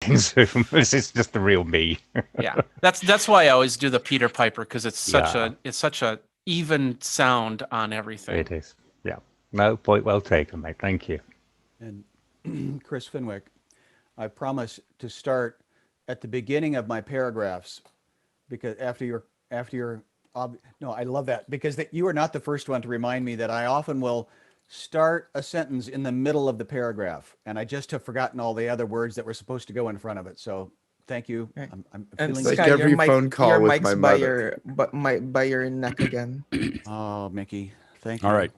in Zoom. This is just the real me. Yeah, that's why I always do the Peter Piper, because it's such Yeah, a even sound on everything. it is. Yeah. No, point well taken, mate. Thank you. And Chris Finwick, I promise to start at the beginning of my paragraphs because no, I love that because you are not the first one to remind me that I often will start a sentence in the middle of the paragraph and I just have forgotten all the other words that were supposed to go in front of it. So thank you. Right. I'm And feeling like Sky, every phone call your with mic's my by mother. by your neck again. Oh, Mickey, thank you. All right.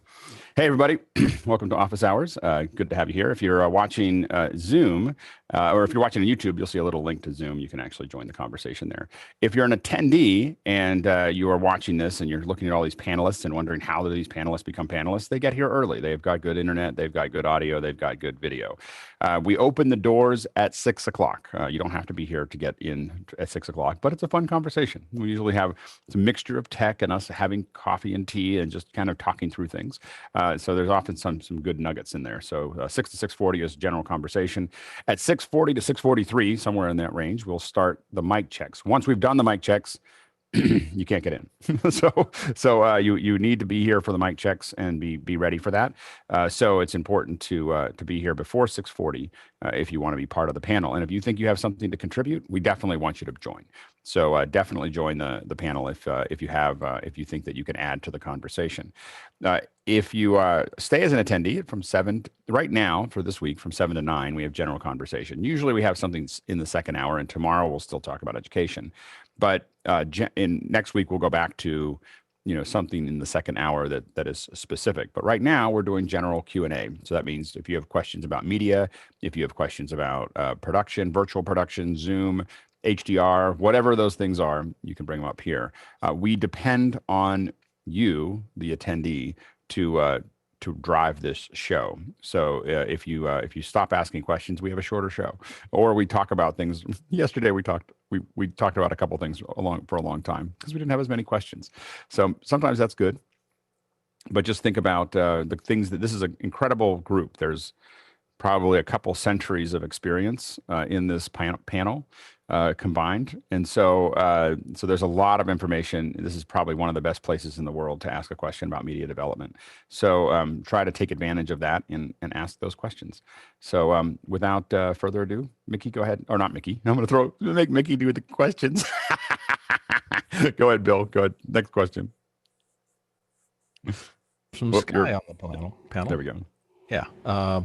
Hey, everybody. Welcome to Office Hours. Good to have you here. If you're watching Zoom, or if you're watching on YouTube, you'll see a little link to Zoom. You can actually join the conversation there. If you're an attendee and you are watching this and you're looking at all these panelists and wondering how do these panelists become panelists, they get here early. They've got good internet. They've got good audio. They've got good video. We open the doors at 6 o'clock. You don't have to be here to get in at 6 o'clock, but it's a fun conversation. We usually have it's a mixture of tech and us having coffee and tea and just kind of talking through things. So there's often some good nuggets in there. So 6 to 6:40 is general conversation. At 6:40 to 6:43, somewhere in that range, we'll start the mic checks. Once we've done the mic checks, you can't get in. so you need to be here for the mic checks and be ready for that. So it's important to be here before 6:40 if you want to be part of the panel. And if you think you have something to contribute, we definitely want you to join. So definitely join the panel if you think that you can add to the conversation. If you stay as an attendee from 7 right now for this week from 7 to 9, we have general conversation. Usually we have something in the second hour, and tomorrow we'll still talk about education. But in next week we'll go back to something in the second hour that is specific. But right now we're doing general Q&A. So that means if you have questions about media, if you have questions about production, virtual production, Zoom, HDR, whatever those things are, you can bring them up here. We depend on you, the attendee, to drive this show. So if you stop asking questions, we have a shorter show, or we talk about things. Yesterday we talked about a couple things for a long time because we didn't have as many questions. So sometimes that's good, but just think about the things that this is an incredible group. There's probably a couple centuries of experience in this panel combined. And so there's a lot of information. This is probably one of the best places in the world to ask a question about media development. So try to take advantage of that and ask those questions. So without further ado, Mickey, go ahead. Or not Mickey. I'm going to make Mickey do the questions. Go ahead, Bill. Go ahead. Next question. From Sky on the panel. There we go. Yeah.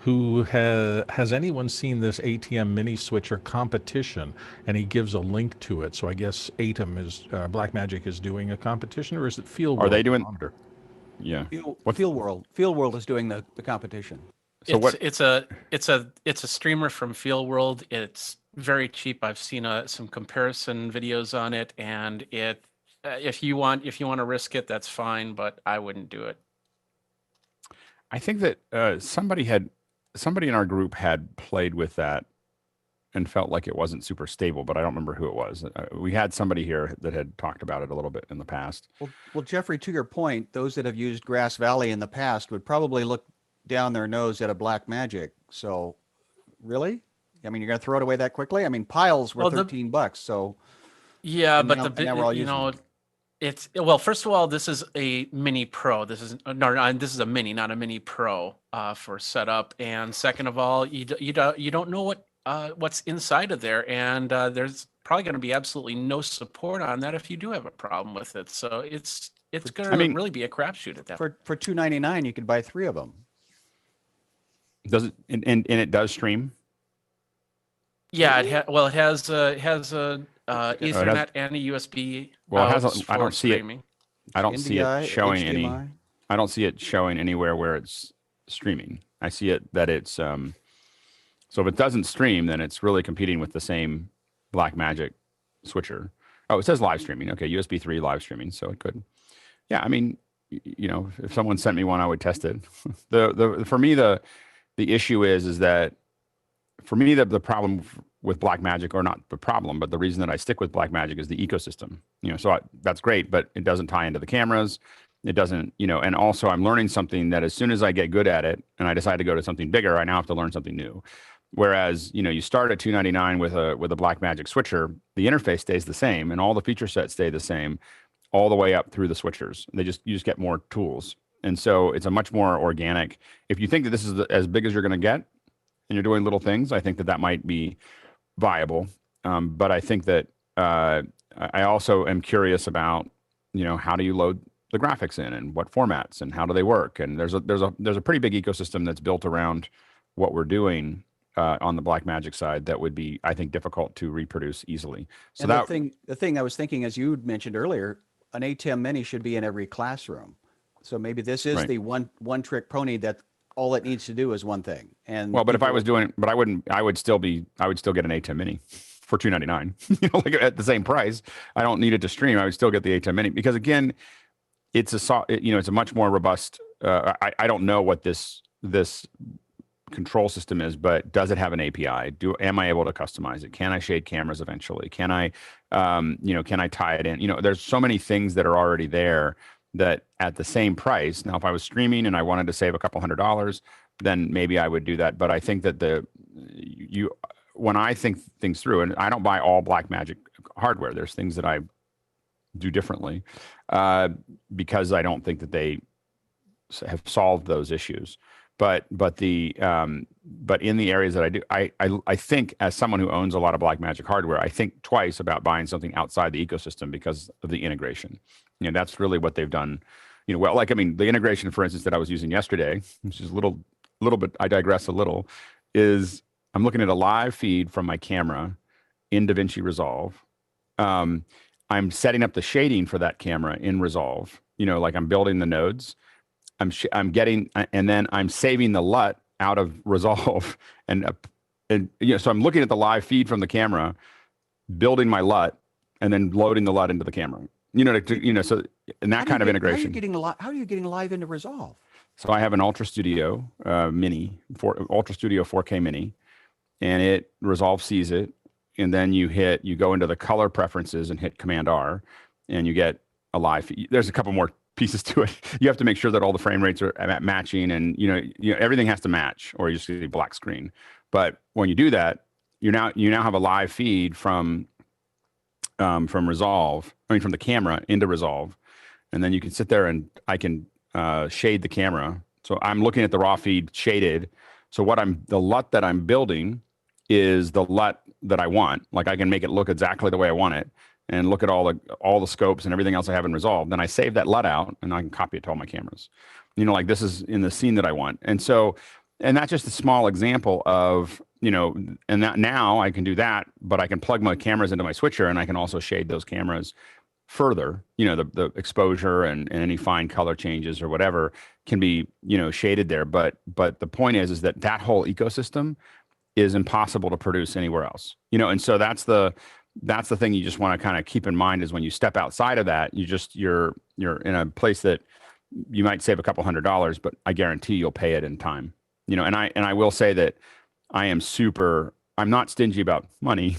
Who has anyone seen this ATEM mini switcher competition? And he gives a link to it. So I guess ATEM is Blackmagic is doing a competition, or is it Feelworld? Are they doing? Yeah. Feelworld. Feelworld is doing the competition. So it's a streamer from Feelworld. It's very cheap. I've seen some comparison videos on it, and if you want to risk it, that's fine, but I wouldn't do it. I think that somebody in our group had played with that and felt like it wasn't super stable, but I don't remember who it was. We had somebody here that had talked about it a little bit in the past. Well, Jeffrey, to your point, those that have used Grass Valley in the past would probably look down their nose at a Blackmagic. So, really? I mean, you're going to throw it away that quickly? I mean, piles were $13. So, yeah, but first of all, this is a mini pro. This is this is a mini, not a mini pro for setup. And second of all, you don't know what's inside of there, and there's probably going to be absolutely no support on that if you do have a problem with it. So it's going to really be a crapshoot at that. For $299, you could buy 3 of them. Does it and it does stream? Yeah, it has Ethernet and a USB. Well, it has. I don't see it. I don't see it showing HDMI. any. I don't see it showing anywhere where it's streaming. I see it that it's. So if it doesn't stream, then it's really competing with the same Blackmagic switcher. Oh, it says live streaming. Okay, USB 3 live streaming, so it could. Yeah, I mean, if someone sent me one, I would test it. For me, the issue is that for me the problem with Blackmagic, or not the problem, but the reason that I stick with Blackmagic is the ecosystem. So that's great, but it doesn't tie into the cameras. It doesn't, and also I'm learning something that as soon as I get good at it and I decide to go to something bigger, I now have to learn something new. Whereas, you start at $299 with a Blackmagic switcher, the interface stays the same and all the feature sets stay the same all the way up through the switchers. You just get more tools. And so it's a much more organic. If you think that this is as big as you're going to get and you're doing little things, I think that might be viable. But I think that I also am curious about, how do you load the graphics in and what formats and how do they work? And there's a pretty big ecosystem that's built around what we're doing on the Blackmagic side that would be, I think, difficult to reproduce easily. So and the thing I was thinking, as you mentioned earlier, an ATEM Mini should be in every classroom. So maybe this is the one trick pony that all it needs to do is one thing. And but if I was doing, but I would still get an ATEM Mini for $299, like at the same price. I don't need it to stream. I would still get the ATEM Mini because again, it's a much more robust. I don't know what this control system is, but does it have an API? Am I able to customize it? Can I shade cameras eventually? Can I, can I tie it in? There's so many things that are already there that at the same price. Now, if I was streaming and I wanted to save a couple $100, then maybe I would do that. But I think that when I think things through, and I don't buy all Blackmagic hardware, there's things that I do differently because I don't think that they have solved those issues. But in the areas that I do, I think as someone who owns a lot of Blackmagic hardware, I think twice about buying something outside the ecosystem because of the integration. That's really what they've done. Well, the integration, for instance, that I was using yesterday, which is a little bit, I digress a little, is I'm looking at a live feed from my camera in DaVinci Resolve. I'm setting up the shading for that camera in Resolve. I'm building the nodes. I'm getting, and then I'm saving the LUT out of Resolve, and so I'm looking at the live feed from the camera, building my LUT, and then loading the LUT into the camera. So and that kind of integration. How are you getting live into Resolve? So I have an Ultra Studio Mini, Ultra Studio 4K Mini, and Resolve sees it, and then you go into the color preferences and hit Command R, and you get a live feed. There's a couple more pieces to it. You have to make sure that all the frame rates are matching, and everything has to match, or you just get a black screen. But when you do that, you now have a live feed from Resolve. From the camera into Resolve, and then you can sit there and I can shade the camera. So I'm looking at the raw feed shaded. So the LUT that I'm building is the LUT that I want. Like I can make it look exactly the way I want it, and look at all the scopes and everything else I have in Resolve. Then I save that LUT out and I can copy it to all my cameras. This is in the scene that I want. And that's just a small example of, and that now I can do that, but I can plug my cameras into my switcher and I can also shade those cameras further. The exposure and any fine color changes or whatever can be, shaded there. But the point is that whole ecosystem is impossible to produce anywhere else, and so that's the thing you just want to kind of keep in mind is when you step outside of that, you're in a place that you might save a couple $100, but I guarantee you'll pay it in time. And I will say that I'm not stingy about money,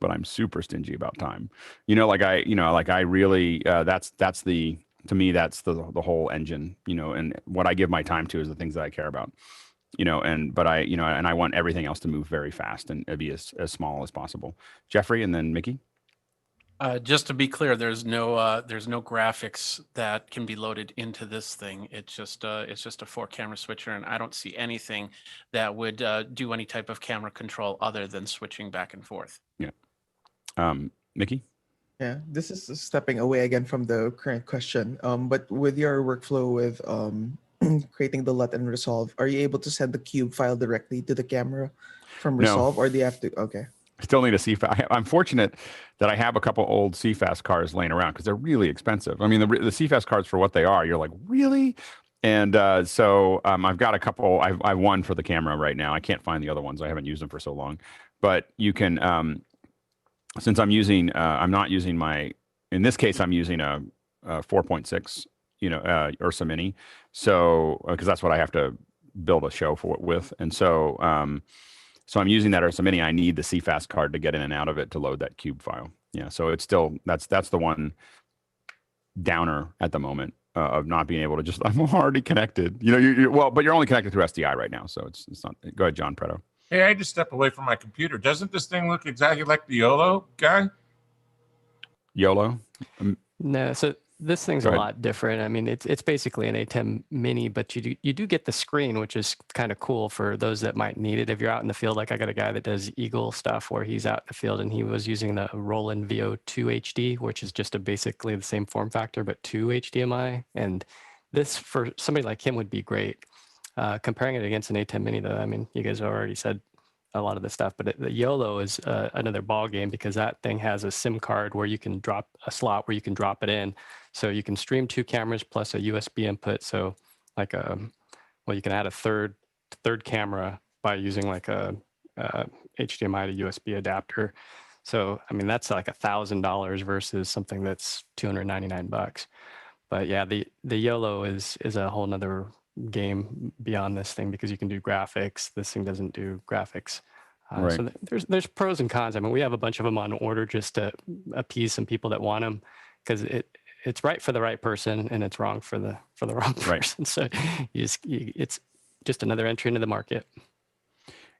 but I'm super stingy about time. I really, to me, that's the whole engine, and what I give my time to is the things that I care about, and I want everything else to move very fast and be as small as possible. Jeffrey, and then Mickey. Just to be clear, there's no graphics that can be loaded into this thing. It's just a 4-camera switcher, and I don't see anything that would do any type of camera control other than switching back and forth. Yeah. Mickey? Yeah, this is stepping away again from the current question. But with your workflow with creating the LUT and Resolve, are you able to send the cube file directly to the camera from Resolve, No. or do you have to? Okay. I still need a CFast. I'm fortunate that I have a couple old CFast cards laying around because they're really expensive. I mean, the CFast cards for what they are, you're like, really? And so I've got a couple. I've one for the camera right now. I can't find the other ones. I haven't used them for so long. But you can, since I'm not using my, in this case, I'm using a 4.6, Ursa Mini. So, because that's what I have to build a show with. And so, so I'm using that Ursa Mini. I need the CFast card to get in and out of it to load that cube file. Yeah, so it's still, that's the one downer at the moment of not being able to just, I'm already connected. But you're only connected through SDI right now, so it's not. Go ahead, John Preto. Hey, I had to step away from my computer. Doesn't this thing look exactly like the YOLO guy? YOLO? No, so this thing's Go a ahead. lot different. I mean, it's basically an ATEM mini, but you do get the screen, which is kind of cool for those that might need it. If you're out in the field, like I got a guy that does Eagle stuff where he's out in the field and he was using the Roland VO2 HD, which is just basically the same form factor, but 2 HDMI. And this for somebody like him would be great. Comparing it against an ATEM mini though, I mean, you guys have already said a lot of the stuff, but the YOLO is another ball game because that thing has a SIM card where you can drop a slot where you can drop it in. So you can stream 2 cameras plus a USB input. So like well, you can add a third camera by using like a HDMI to USB adapter. So, I mean, that's like $1,000 versus something that's $299. But yeah, the YOLO is a whole nother game beyond this thing because you can do graphics. This thing doesn't do graphics. Right. So there's pros and cons. I mean, we have a bunch of them on order just to appease some people that want them because it's right for the right person and it's wrong for the wrong Right. person. So it's just another entry into the market.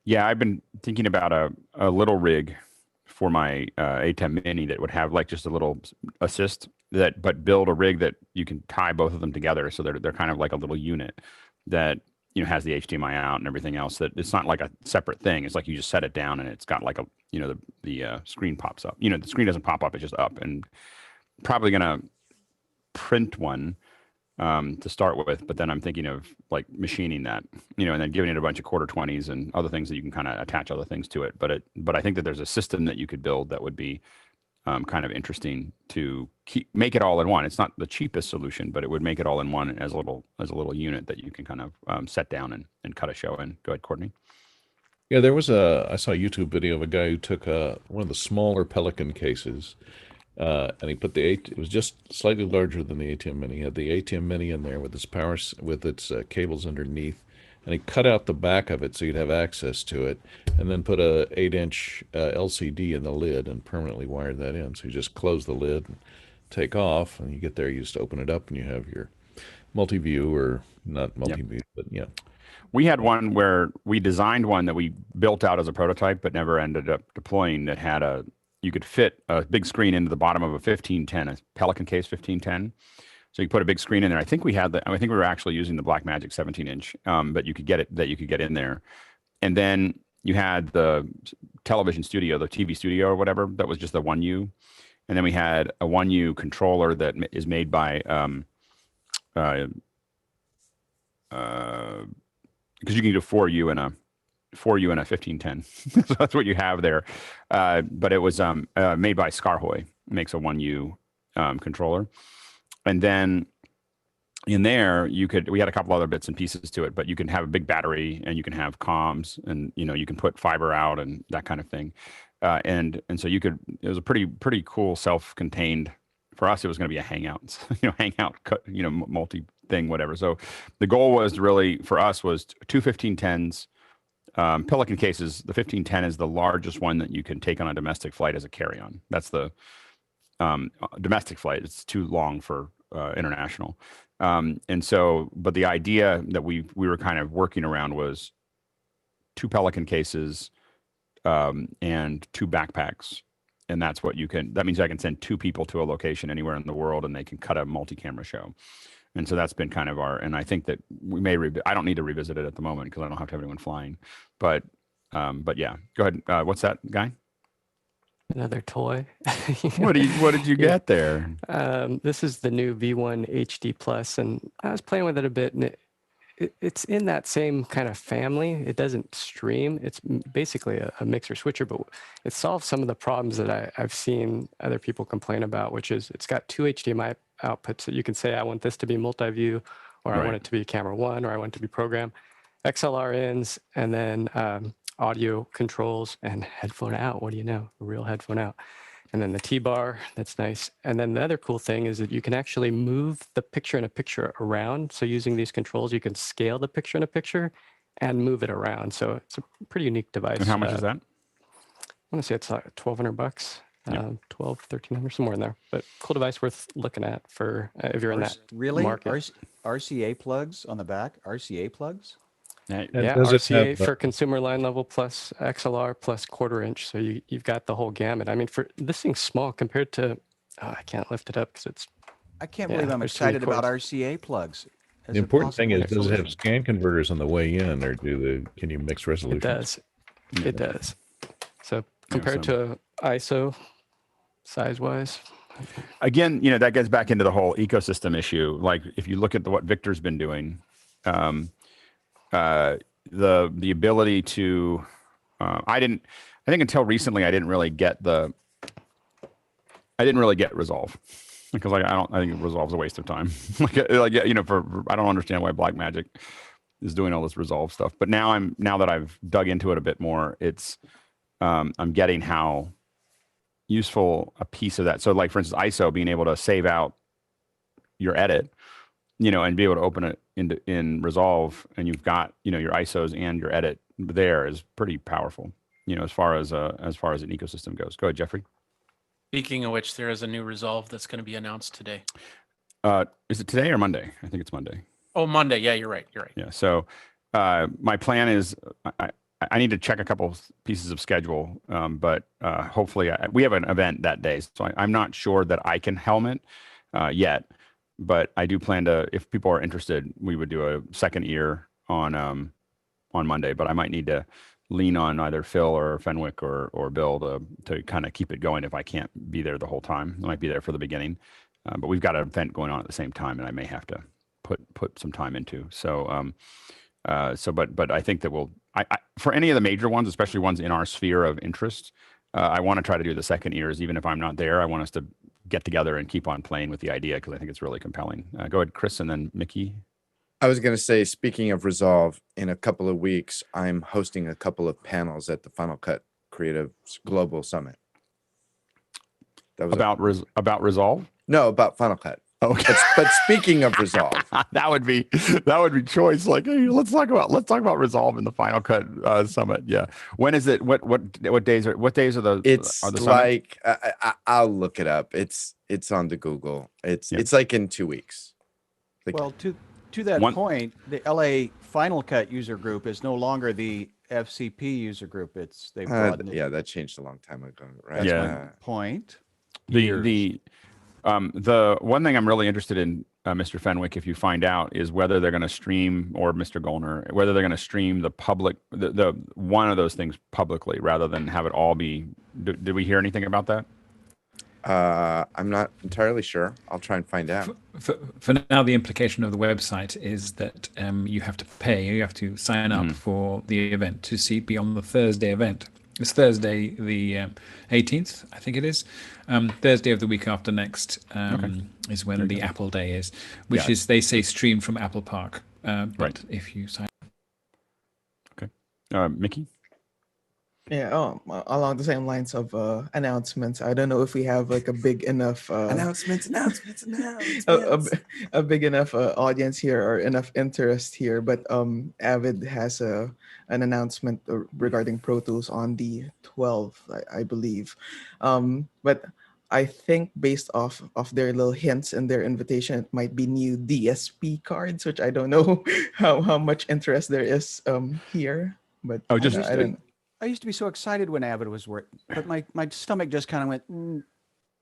Yeah, I've been thinking about a little rig for my ATEM Mini that would have like just a little assist but build a rig that you can tie both of them together so they're kind of like a little unit that has the HDMI out and everything else. That it's not like a separate thing. It's like you just set it down and it's got like a the screen pops up. The screen doesn't pop up; it's just up. And probably gonna print one to start with, but then I'm thinking of like machining that, and then giving it a bunch of quarter 20s and other things that you can kind of attach other things to it. But I think that there's a system that you could build that would be kind of interesting to make it all in one. It's not the cheapest solution, but it would make it all in one as a little unit that you can kind of set down and cut a show in. Go ahead, Courtney. Yeah, I saw a YouTube video of a guy who took one of the smaller Pelican cases, and he put it was just slightly larger than the ATEM Mini. He had the ATEM Mini in there with its cables underneath, and he cut out the back of it so you'd have access to it, and then put a 8-inch LCD in the lid and permanently wired that in. So you just close the lid and take off, and you get there, you just open it up, and you have your multi-view, or not multi-view, but yeah. We had one where we designed one that we built out as a prototype, but never ended up deploying. That had you could fit a big screen into the bottom of a 1510, a Pelican case 1510. So you put a big screen in there. I think we were actually using the Blackmagic 17-inch, but you could get in there. And then you had the television studio, the TV studio or whatever, that was just the 1U. And then we had a 1U controller that is made by, because you can do 4U and a 1510. So that's what you have there. But it was made by Scarhoy, makes a 1U controller. And then in there, we had a couple other bits and pieces to it, but you can have a big battery and you can have comms and, you can put fiber out and that kind of thing. And so it was a pretty cool self-contained, for us, it was going to be a hangout, multi thing, whatever. So the goal was really for us was 2 1510s, Pelican cases. The 1510 is the largest one that you can take on a domestic flight as a carry-on. That's the domestic flight. It's too long for international. And so, but the idea that we were kind of working around was 2 Pelican cases and 2 backpacks. And that's what that means I can send 2 people to a location anywhere in the world and they can cut a multi-camera show. And so that's been kind of and I think that we may, I don't need to revisit it at the moment because I don't have to have anyone flying, but yeah, go ahead. What's that, Guy? Another toy. What did you get there? This is the new V1 HD Plus, and I was playing with it a bit, and it's in that same kind of family. It doesn't stream. It's basically a mixer switcher, but it solves some of the problems that I've seen other people complain about, which is it's got 2 HDMI outputs that you can say, I want this to be multi-view, or I want it to be camera 1, or I want it to be program. XLR ins, and then audio controls and headphone out. What do you know? A real headphone out. And then the T-bar, that's nice. And then the other cool thing is that you can actually move the picture in a picture around. So using these controls, you can scale the picture in a picture and move it around. So it's a pretty unique device. And how much is that? I want to say it's like $1,200, Yeah. 12, 1,300, somewhere in there. But cool device worth looking at for if you're in that Really? market. RCA plugs on the back? RCA plugs? Yeah, does it RCA have, for consumer line level plus XLR plus 1/4 inch. So you've got the whole gamut. I mean, for this thing's small compared to, I can't lift it up because it's. I can't Yeah, believe I'm there's too many excited about cords. RCA plugs. as the a important thing is, possible does it have solution. scan converters on the way in, or can you mix resolutions? It does. It does. So compared so- to ISO size wise. Again, that gets back into the whole ecosystem issue. Like if you look at what Victor's been doing, the ability to, I think until recently, I didn't really get Resolve because I think Resolve's a waste of time. I don't understand why Blackmagic is doing all this Resolve stuff. But now that I've dug into it a bit more, I'm getting how useful a piece of that. So like for instance, ISO being able to save out your edit, and be able to open it in Resolve, and you've got, your ISOs and your edit there is pretty powerful, as far as an ecosystem goes. Go ahead, Jeffrey. Speaking of which, there is a new Resolve that's going to be announced today. Is it today or Monday? I think it's Monday. Oh, Monday. Yeah, you're right. Yeah. So my plan is I need to check a couple pieces of schedule, but hopefully we have an event that day. So I'm not sure that I can helmet yet, but I do plan to, if people are interested, we would do a second ear on Monday, but I might need to lean on either Phil or Fenwick or Bill to kind of keep it going if I can't be there the whole time. I might be there for the beginning, but we've got an event going on at the same time, and I may have to put some time into. So, but I think that for any of the major ones, especially ones in our sphere of interest, I want to try to do the second ears, even if I'm not there. I want us to get together and keep on playing with the idea because I think it's really compelling. Go ahead, Chris, and then Mickey. I was going to say, speaking of Resolve, in a couple of weeks, I'm hosting a couple of panels at the Final Cut Creative Global Summit. That was about Resolve? No, about Final Cut. Okay. But speaking of Resolve, that would be choice. Like, hey, let's talk about Resolve in the Final Cut Summit. Yeah. When is it? What days are those? It's are the like I'll look it up. It's on the Google. It's like in 2 weeks. Well, to that point, the LA Final Cut user group is no longer the FCP user group. They've broadened it. Yeah, that changed a long time ago, right? That's my point. The one thing I'm really interested in, Mr. Fenwick, if you find out, is whether they're going to stream, or Mr. Gollner, whether they're going to stream the public, the one of those things publicly rather than have it all be. Did we hear anything about that? I'm not entirely sure. I'll try and find out. For now, the implication of the website is that you have to pay. You have to sign up for the event to be on the Thursday event. It's Thursday, the 18th, I think it is. Thursday of the week after next is when the Apple Day is, which is, they say, streamed from Apple Park. But if you sign up. Okay. Mickey? Yeah, along the same lines of announcements. I don't know if we have like a big enough announcements. A big enough audience here or enough interest here, but Avid has an announcement regarding Pro Tools on the 12th, I believe. But I think based off of their little hints and their invitation, it might be new DSP cards, which I don't know how much interest there is here. But I don't. I used to be so excited when Avid was working, but my stomach just kind of went.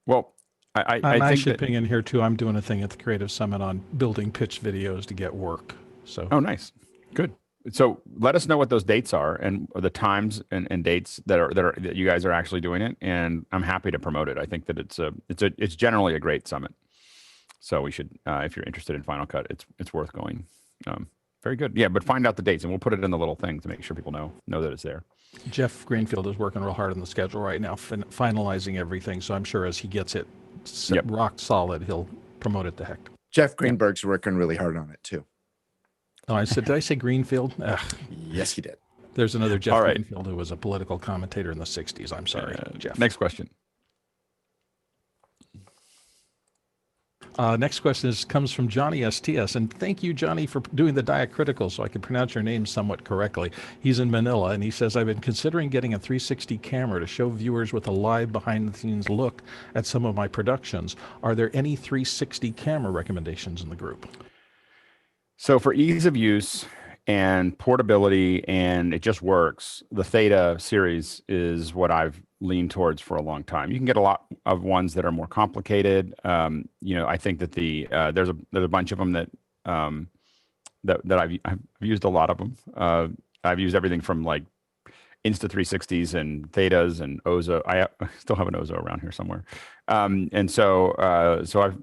Well, I should ping in here too. I'm doing a thing at the Creative Summit on building pitch videos to get work. So. Oh, nice, good. So let us know what those dates are and the times and dates that you guys are actually doing it, and I'm happy to promote it. I think that it's generally a great summit. So we should, if you're interested in Final Cut, it's worth going. Very good. Yeah, but find out the dates and we'll put it in the little thing to make sure people know that it's there. Jeff Greenfield is working real hard on the schedule right now, finalizing everything. So I'm sure as he gets it rock solid, he'll promote it to heck. Jeff Greenberg's working really hard on it too. Oh, did I say Greenfield? Yes, he did. There's another Jeff Greenfield who was a political commentator in the 60s. I'm sorry, Jeff. Next question. Next question comes from Johnny STS, and thank you, Johnny, for doing the diacritical so I can pronounce your name somewhat correctly. He's in Manila, and he says, I've been considering getting a 360 camera to show viewers with a live behind-the-scenes look at some of my productions. Are there any 360 camera recommendations in the group? So for ease of use, and portability, and it just works. The Theta series is what I've leaned towards for a long time. You can get a lot of ones that are more complicated. I think that there's a bunch of them that I've used a lot of them. I've used everything from like Insta360s and Thetas and Ozo. I still have an Ozo around here somewhere. So I've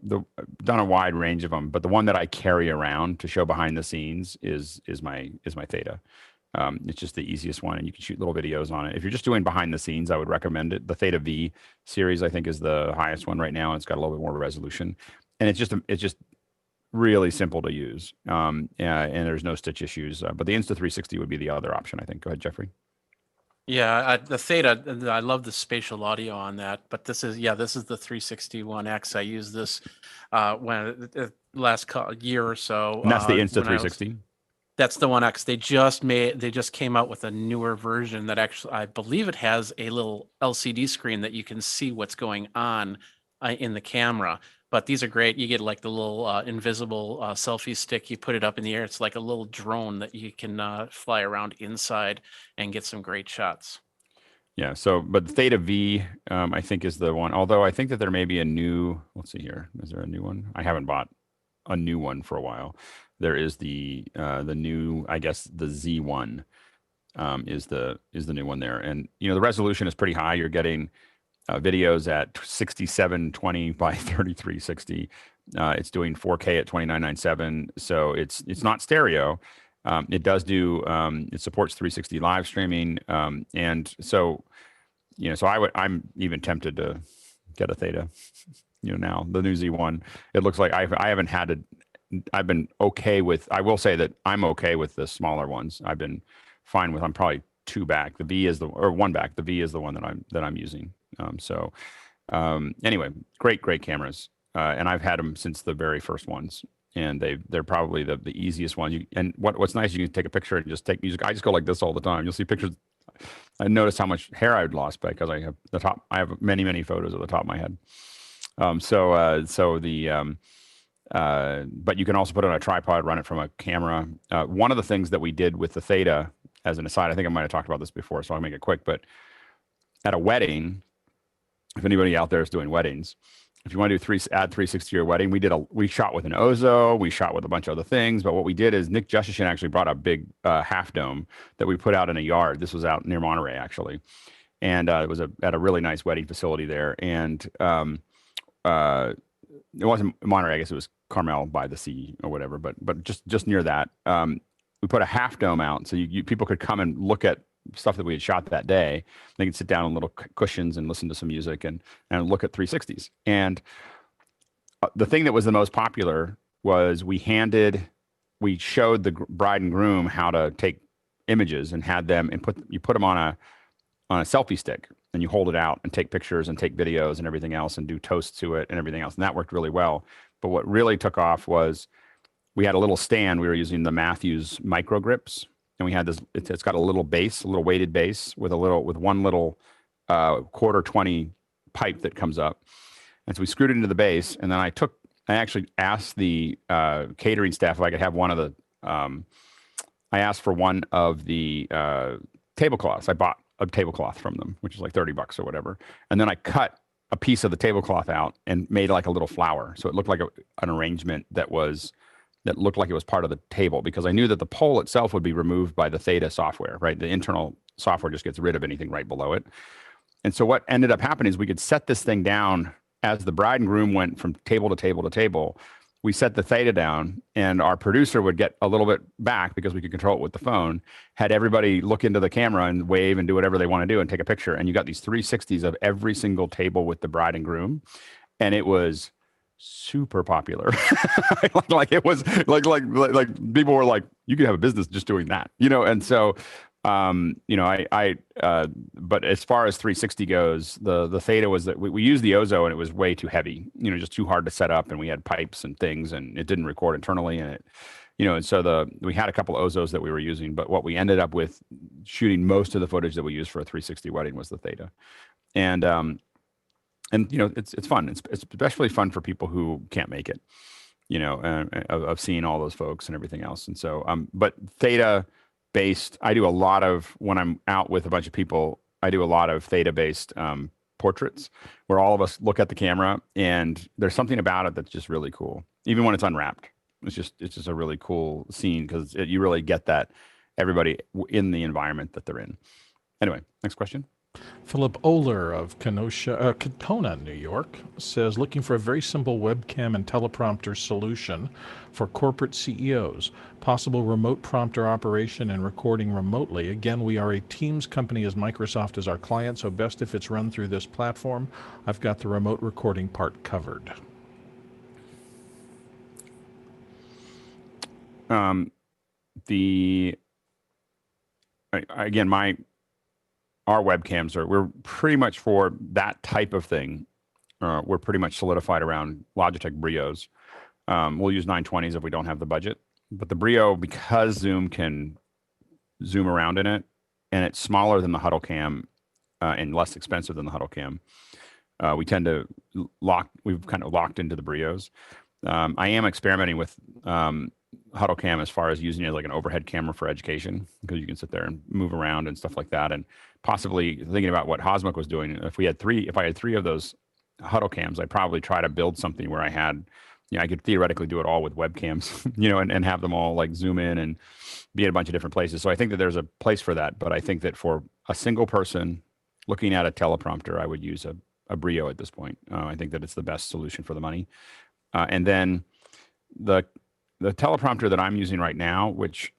done a wide range of them, but the one that I carry around to show behind the scenes is my Theta. It's just the easiest one, and you can shoot little videos on it. If you're just doing behind the scenes, I would recommend it. The Theta V series, I think, is the highest one right now. It's got a little bit more resolution, and it's just really simple to use. And there's no stitch issues. But the Insta360 would be the other option, I think. Go ahead, Jeffrey. Yeah, the Theta, I love the spatial audio on that, but this is the 361X. I used this when last year or so. And that's the Insta360. That's the 1X. They just came out with a newer version that actually, I believe it has a little LCD screen that you can see what's going on in the camera. But these are great. You get like the little invisible selfie stick. You put it up in the air. It's like a little drone that you can fly around inside and get some great shots. Yeah. But the Theta V, I think, is the one. Although I think that there may be a new. Let's see here. Is there a new one? I haven't bought a new one for a while. There is the new. I guess the Z1 is the new one there, and the resolution is pretty high. You're getting videos at 6720 by 3360. It's doing 4K at 2997. So it's not stereo. It does do, it supports 360 live streaming. And so, I'm even tempted to get a Theta, now the new Z1. It looks like I've been okay with, I will say that I'm okay with the smaller ones. I've been fine with, I'm probably 2 back. The V is or 1 back. The V is the one that I'm using. Anyway, great cameras. And I've had them since the very first ones, and they're probably the easiest one. And what's nice, you can take a picture and just take music. I just go like this all the time. You'll see pictures. I noticed how much hair I'd lost because I have many photos at the top of my head. But you can also put it on a tripod, run it from a camera. One of the things that we did with the Theta, as an aside, I think I might have talked about this before, so I'll make it quick, but at a wedding, if anybody out there is doing weddings, if you want to add 360 to your wedding, we shot with an Ozo, we shot with a bunch of other things, but what we did is Nick Justishin actually brought a big half dome that we put out in a yard. This was out near Monterey, actually, and it was at a really nice wedding facility there. And it wasn't Monterey, I guess it was Carmel by the sea or whatever, but just near that. We put a half dome out so people could come and look at stuff that we had shot that day. They could sit down on little cushions and listen to some music and look at 360s. And the thing that was the most popular was we showed the bride and groom how to take images and had them and you put them on a selfie stick, and you hold it out and take pictures and take videos and everything else and do toasts to it and everything else. And that worked really well. But what really took off was we had a little stand. We were using the Matthews micro grips. And we had this, it's got a little base, a little weighted base with one little quarter 20 pipe that comes up. And so we screwed it into the base. And then I actually asked the catering staff if I could have one of the, I asked for one of the tablecloths. I bought a tablecloth from them, which is like $30 or whatever. And then I cut a piece of the tablecloth out and made like a little flower. So it looked like an arrangement that looked like it was part of the table, because I knew that the pole itself would be removed by the Theta software, right? The internal software just gets rid of anything right below it. And so what ended up happening is we could set this thing down as the bride and groom went from table to table to table. We set the Theta down, and our producer would get a little bit back because we could control it with the phone, had everybody look into the camera and wave and do whatever they want to do and take a picture. And you got these 360s of every single table with the bride and groom. And it was super popular. like it was like people were like, you could have a business just doing that, and so but as far as 360 goes, the Theta was that we used the Ozo, and it was way too heavy, just too hard to set up, and we had pipes and things, and it didn't record internally, and it and so we had a couple of Ozos that we were using, but what we ended up with shooting most of the footage that we used for a 360 wedding was the Theta. And it's fun. It's especially fun for people who can't make it. of seeing all those folks and everything else. And so, but theta based, I do a lot of, when I'm out with a bunch of people, I do a lot of theta based portraits where all of us look at the camera, and there's something about it that's just really cool. Even when it's unwrapped, it's just a really cool scene because you really get that everybody in the environment that they're in. Anyway, next question. Philip Oler of Katona, New York, says, looking for a very simple webcam and teleprompter solution for corporate CEOs. Possible remote prompter operation and recording remotely. Again, we are a Teams company as Microsoft is our client, so best if it's run through this platform. I've got the remote recording part covered. Our webcams we're pretty much for that type of thing. We're pretty much solidified around Logitech Brios. We'll use 920s if we don't have the budget, but the Brio, because Zoom can zoom around in it, and it's smaller than the Huddle Cam and less expensive than the Huddle Cam, we tend to we've kind of locked into the Brios. I am experimenting with Huddle Cam as far as using it like an overhead camera for education, because you can sit there and move around and stuff like that. And possibly thinking about what Hosmuk was doing. If I had three of those Huddle Cams, I'd probably try to build something where I had, I could theoretically do it all with webcams, and have them all like zoom in and be in a bunch of different places. So I think that there's a place for that. But I think that for a single person looking at a teleprompter, I would use a Brio at this point. I think that it's the best solution for the money. And then the teleprompter that I'm using right now, which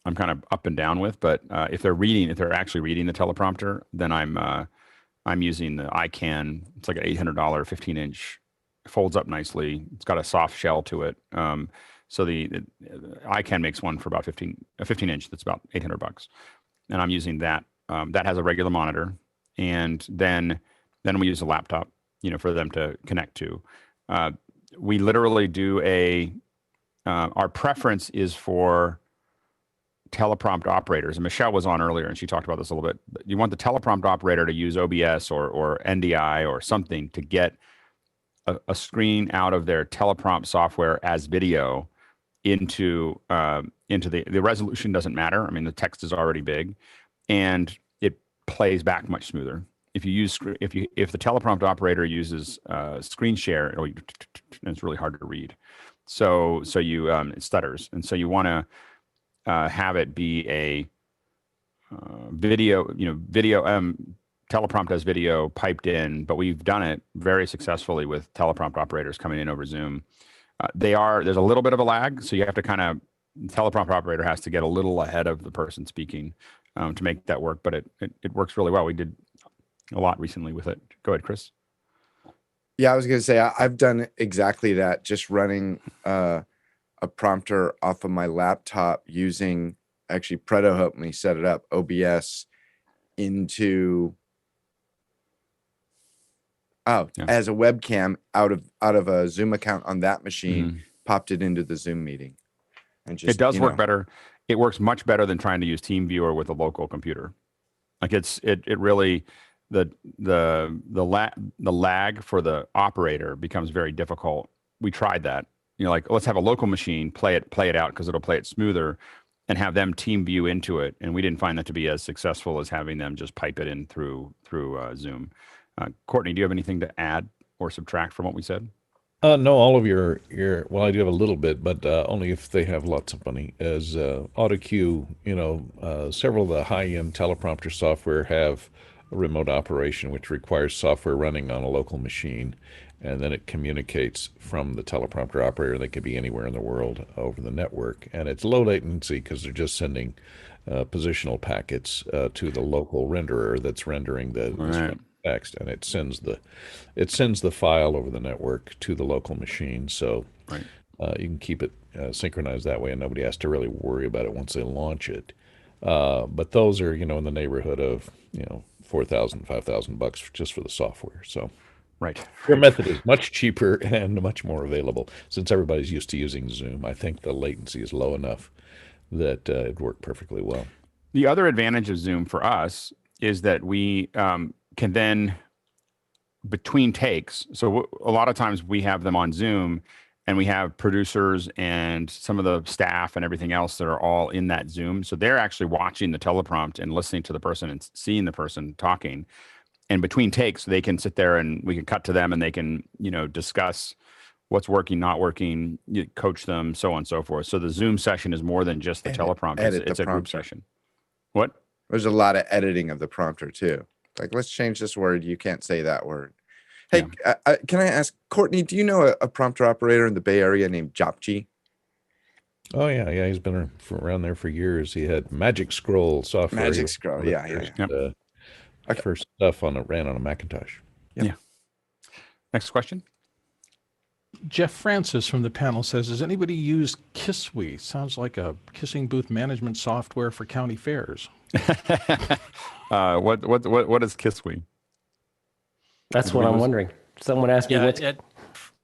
I'm kind of up and down with, but if they're actually reading the teleprompter, then I'm using the iCan. It's like an $800 15-inch, folds up nicely. It's got a soft shell to it. So the iCan makes one for about a 15-inch that's about $800, and I'm using that. That has a regular monitor, and then we use a laptop, for them to connect to. We literally do our preference is for teleprompt operators. And Michelle was on earlier and she talked about this a little bit. You want the teleprompt operator to use OBS or NDI or something to get a screen out of their teleprompt software as video into the resolution doesn't matter. I mean, the text is already big and it plays back much smoother. If the teleprompt operator uses screen share, it's really hard to read. So it stutters, and so you want to have it be a video. Teleprompt as video piped in, but we've done it very successfully with teleprompt operators coming in over Zoom. There's a little bit of a lag, so you have to teleprompt operator has to get a little ahead of the person speaking to make that work. But it works really well. We did a lot recently with it. Go ahead, Chris. Yeah, I was going to say, I've done exactly that, just running a prompter off of my laptop using, actually, Preto helped me set it up, OBS into, as a webcam out of a Zoom account on that machine, popped it into the Zoom meeting. And just, it does work better. It works much better than trying to use TeamViewer with a local computer. Like it really, the lag for the operator becomes very difficult. We tried that, like let's have a local machine play it out because it'll play it smoother, and have them team view into it. And we didn't find that to be as successful as having them just pipe it in through Zoom. Courtney, do you have anything to add or subtract from what we said? No, all of your well, I do have a little bit, but only if they have lots of money. As AutoCue, several of the high-end teleprompter software have a remote operation, which requires software running on a local machine, and then it communicates from the teleprompter operator. They could be anywhere in the world over the network, and it's low latency because they're just sending positional packets to the local renderer that's rendering the text, and it sends the file over the network to the local machine. So you can keep it synchronized that way, and nobody has to really worry about it once they launch it. But those are in the neighborhood of $4,000, $5,000 just for the software. So your method is much cheaper and much more available. Since everybody's used to using Zoom, I think the latency is low enough that it worked perfectly well. The other advantage of Zoom for us is that we can then, between takes, so a lot of times we have them on Zoom and we have producers and some of the staff and everything else that are all in that Zoom. So they're actually watching the teleprompt and listening to the person and seeing the person talking. And between takes, they can sit there and we can cut to them and they can, discuss what's working, not working, coach them, so on and so forth. So the Zoom session is more than just the teleprompt. It's a group session. What? There's a lot of editing of the prompter too. Like, let's change this word. You can't say that word. Hey, can I ask, Courtney, do you know a prompter operator in the Bay Area named Jopji? Oh, yeah. He's been around there for years. He had Magic Scroll software. Magic Scroll, yeah. First stuff ran on a Macintosh. Yep. Yeah. Next question. Jeff Francis from the panel says, has anybody used KISWE? Sounds like a kissing booth management software for county fairs. What is KISWE? That's what I'm wondering. Someone asked me what.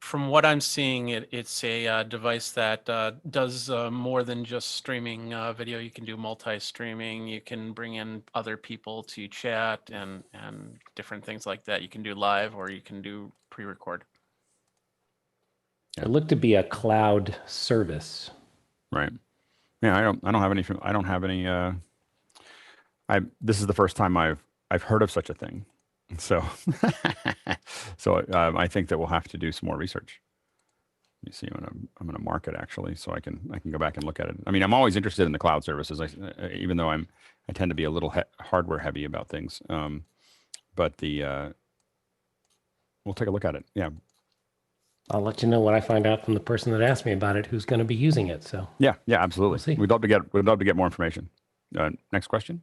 From what I'm seeing, it's a device that does more than just streaming video. You can do multi-streaming. You can bring in other people to chat and different things like that. You can do live or you can do pre-record. It looked to be a cloud service. Right. Yeah, I don't have any. This is the first time I've heard of such a thing. So, I think that we'll have to do some more research. Let me see. I'm gonna mark it actually, so I can go back and look at it. I mean, I'm always interested in the cloud services. Even though I tend to be a little hardware heavy about things. But we'll take a look at it. Yeah. I'll let you know what I find out from the person that asked me about it, who's going to be using it. So yeah, absolutely. We'd love to get more information. Next question.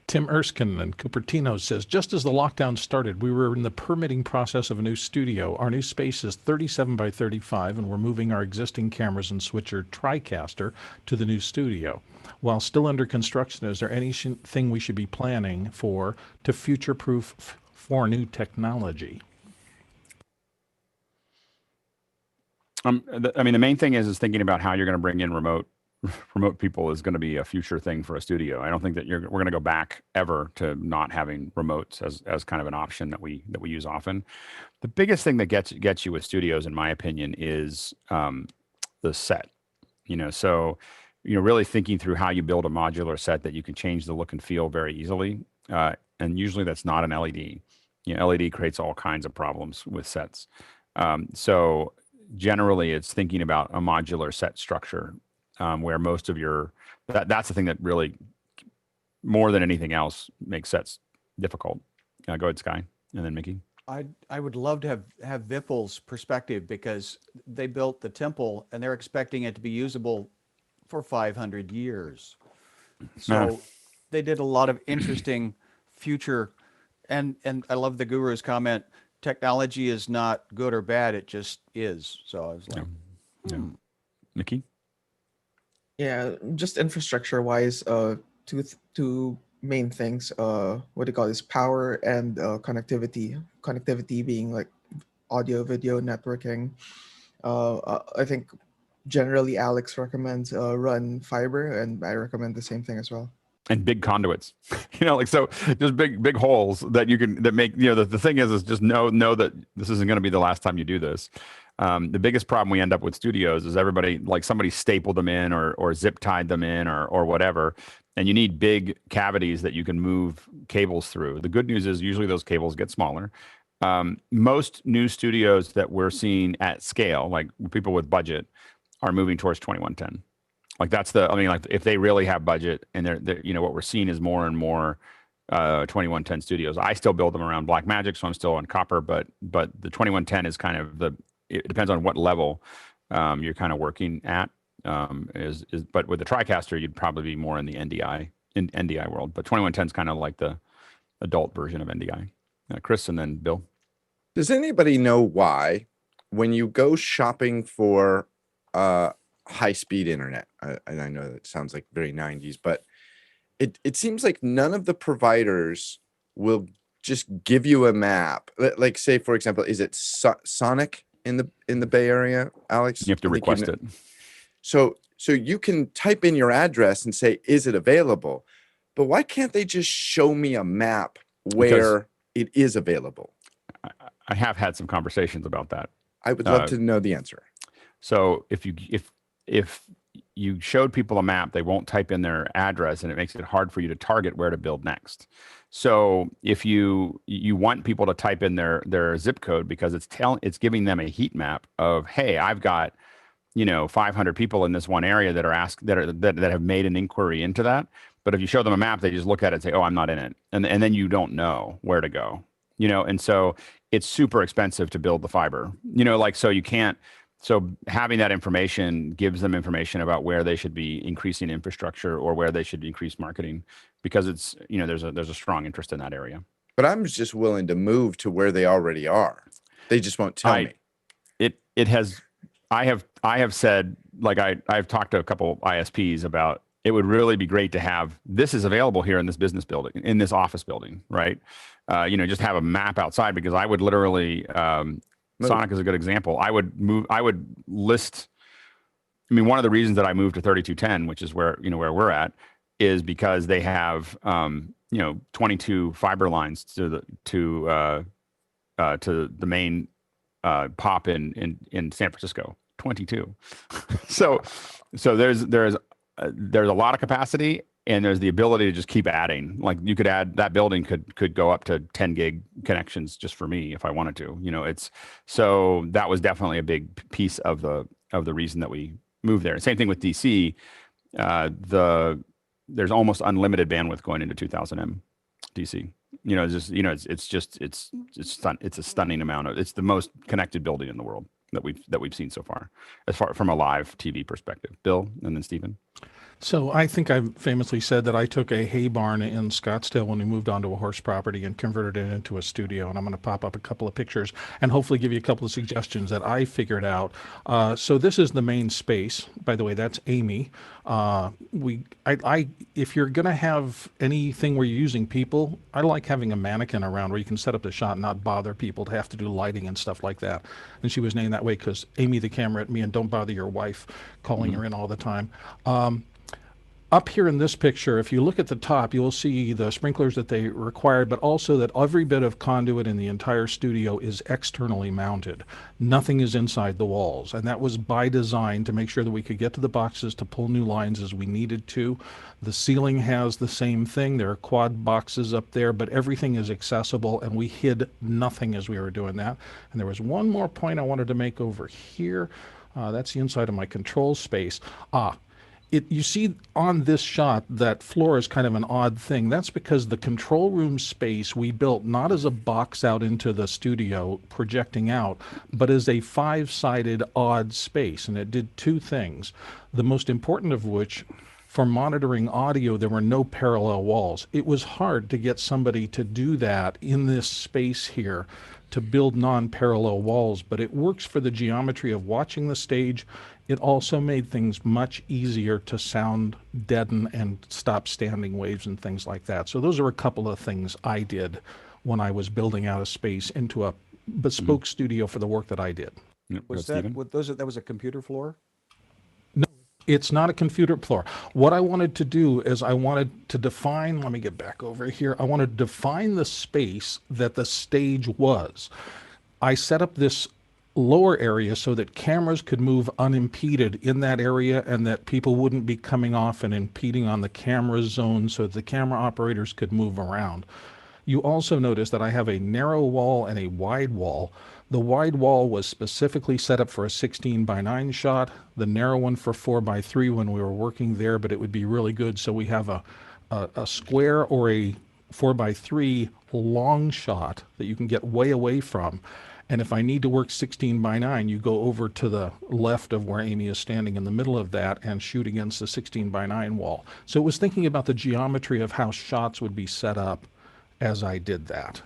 Tim Erskine in Cupertino says, just as the lockdown started, we were in the permitting process of a new studio. Our new space is 37 by 35, and we're moving our existing cameras and switcher TriCaster to the new studio. While still under construction, is there anything we should be planning for to future-proof for new technology? I mean, the main thing is thinking about how you're going to bring in remote people is going to be a future thing for a studio. I don't think that we're going to go back ever to not having remotes as kind of an option that we use often. The biggest thing that gets you with studios, in my opinion, is the set. So really thinking through how you build a modular set that you can change the look and feel very easily. And usually that's not an LED. LED creates all kinds of problems with sets. So generally, it's thinking about a modular set structure. Where most of that's the thing that really, more than anything else, makes sets difficult. Go ahead, Sky, and then Mickey. I would love to have Vipple's perspective, because they built the temple and they're expecting it to be usable for 500 years. So they did a lot of interesting future, and I love the guru's comment, technology is not good or bad, it just is. So I was like, Mickey? Yeah, just infrastructure wise, two main things. What do you call this? Power and connectivity. Connectivity being like audio, video, networking. I think generally Alex recommends run fiber, and I recommend the same thing as well. And big conduits, so there's big holes that make, the thing is just know that this isn't going to be the last time you do this. The biggest problem we end up with studios is everybody, like somebody stapled them in or zip tied them in or whatever. And you need big cavities that you can move cables through. The good news is usually those cables get smaller. Most new studios that we're seeing at scale, like people with budget, are moving towards 2110. Like like if they really have budget, and they're what we're seeing is more and more 2110 studios. I still build them around Blackmagic, so I'm still on copper, but the 2110 is kind of it depends on what level you're kind of working at. But with the TriCaster, you'd probably be more in the NDI world. But 2110 is kind of like the adult version of NDI. Chris, and then Bill. Does anybody know why, when you go shopping for high-speed internet, and I know that sounds like very 90s, but it seems like none of the providers will just give you a map. Like, say, for example, is it Sonic in the Bay Area, Alex? You have to request it. So you can type in your address and say, is it available? But why can't they just show me a map where it is available? I have had some conversations about that. I would love to know the answer. So if you showed people a map, they won't type in their address, and it makes it hard for you to target where to build next. So if you want people to type in their zip code, because it's giving them a heat map of, hey, I've got 500 people in this one area that have made an inquiry into that. But if you show them a map, they just look at it and say, oh, I'm not in it, and then you don't know where to go. And so it's super expensive to build the fiber. So you can't. So having that information gives them information about where they should be increasing infrastructure or where they should increase marketing, because it's there's a strong interest in that area. But I'm just willing to move to where they already are. They just won't tell me. I have said, like, I've talked to a couple ISPs about, it would really be great to have this is available here in this business building, in this office building, right? Just have a map outside, because I would literally. Sonic is a good example. I would list. I mean, one of the reasons that I moved to 3210, which is where we're at, is because they have 22 fiber lines to the main pop in San Francisco. 22. so there's a lot of capacity, and there's the ability to just keep adding. Like, you could add, that building could go up to 10 gig connections just for me if I wanted to. So that was definitely a big piece of the reason that we moved there. Same thing with DC. There's almost unlimited bandwidth going into 2000M DC. It's a stunning amount of. It's the most connected building in the world that we've seen so far, as far from a live TV perspective. Bill, and then Stephen. So I think I've famously said that I took a hay barn in Scottsdale when we moved onto a horse property and converted it into a studio. And I'm going to pop up a couple of pictures and hopefully give you a couple of suggestions that I figured out. So this is the main space. By the way, that's Amy. If you're going to have anything where you're using people, I like having a mannequin around where you can set up the shot and not bother people to have to do lighting and stuff like that. And she was named that way because Amy the camera at me, and don't bother your wife calling her in all the time. Up here in this picture, if you look at the top, you'll see the sprinklers that they required, but also that every bit of conduit in the entire studio is externally mounted. Nothing is inside the walls. And that was by design to make sure that we could get to the boxes to pull new lines as we needed to. The ceiling has the same thing. There are quad boxes up there, but everything is accessible, and we hid nothing as we were doing that. And there was one more point I wanted to make over here. That's the inside of my control space. You see on this shot that floor is kind of an odd thing. That's because the control room space we built not as a box out into the studio projecting out, but as a 5-sided odd space. And it did two things, the most important of which, for monitoring audio, there were no parallel walls. It was hard to get somebody to do that in this space here, to build non-parallel walls, but it works for the geometry of watching the stage. It also made things much easier to sound deaden and stop standing waves and things like that. So those are a couple of things I did when I was building out a space into a bespoke studio for the work that I did. Was that was a computer floor? No, it's not a computer floor. What I wanted to do is I wanted to define, let me get back over here. I wanted to define the space that the stage was. I set up this lower area so that cameras could move unimpeded in that area, and that people wouldn't be coming off and impeding on the camera zone, so that the camera operators could move around. You also notice that I have a narrow wall and a wide wall. The wide wall was specifically set up for a 16:9 shot, the narrow one for 4:3 when we were working there, but it would be really good. So we have a square or a 4:3 long shot that you can get way away from. And if I need to work 16:9, you go over to the left of where Amy is standing in the middle of that and shoot against the 16:9 wall. So it was thinking about the geometry of how shots would be set up as I did that.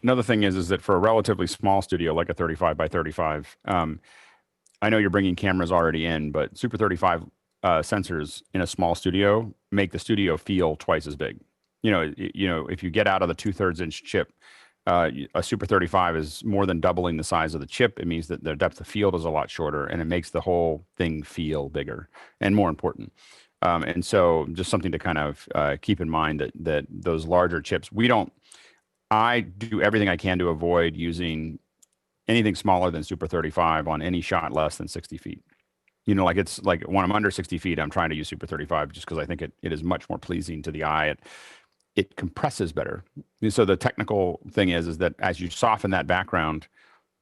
Another thing is that for a relatively small studio, like a 35x35, I know you're bringing cameras already in, but Super 35 sensors in a small studio make the studio feel twice as big. If you get out of the 2/3 inch chip, a Super 35 is more than doubling the size of the chip. It means that the depth of field is a lot shorter, and it makes the whole thing feel bigger and more important. And so just something to kind of keep in mind that those larger chips, I do everything I can to avoid using anything smaller than Super 35 on any shot less than 60 feet. You know, like it's like when I'm under 60 feet, I'm trying to use Super 35 just because I think it is much more pleasing to the eye. It compresses better. And so the technical thing is that as you soften that background,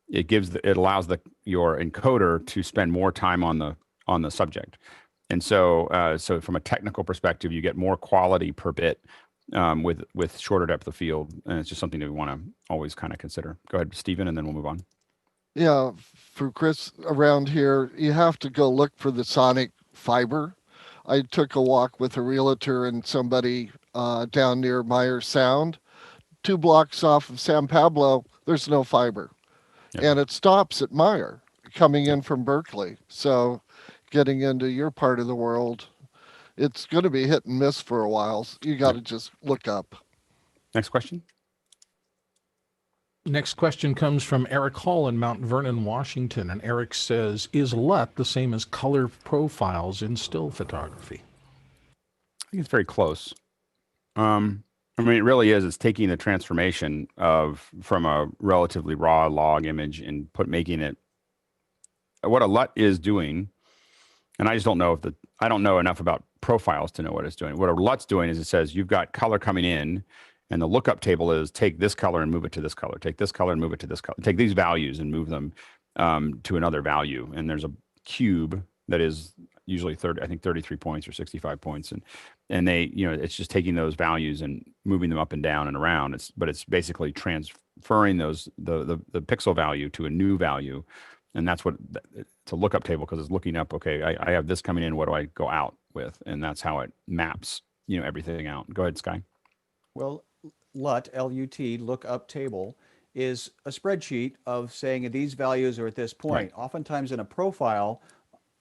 it allows your encoder to spend more time on the subject. And so so from a technical perspective, you get more quality per bit with shorter depth of field, and it's just something that we want to always kind of consider. Go ahead, Stephen, and then we'll move on. Yeah, for Chris around here, you have to go look for the sonic fiber. I took a walk with a realtor and somebody down near Meyer Sound, 2 blocks off of San Pablo. There's no fiber, and it stops at Meyer coming in from Berkeley. So, getting into your part of the world, it's going to be hit and miss for a while. So you got to just look up. Next question. Next question comes from Eric Hall in Mount Vernon, Washington. And Eric says, is LUT the same as color profiles in still photography? I think it's very close. I mean, it really is. It's taking the transformation from a relatively raw log image and making it what a LUT is doing. And I just don't know I don't know enough about profiles to know what it's doing. What a LUT's doing is it says you've got color coming in, and the lookup table is take this color and move it to this color. Take this color and move it to this color. Take these values and move them to another value. And there's a cube that is usually 33 points or 65 points, and they, it's just taking those values and moving them up and down and around. But it's basically transferring the pixel value to a new value, and that's what it's a lookup table, because it's looking up. Okay, I have this coming in. What do I go out with? And that's how it maps everything out. Go ahead, Sky. Well, LUT, L-U-T, lookup table, is a spreadsheet of saying these values are at this point. Right. Oftentimes in a profile,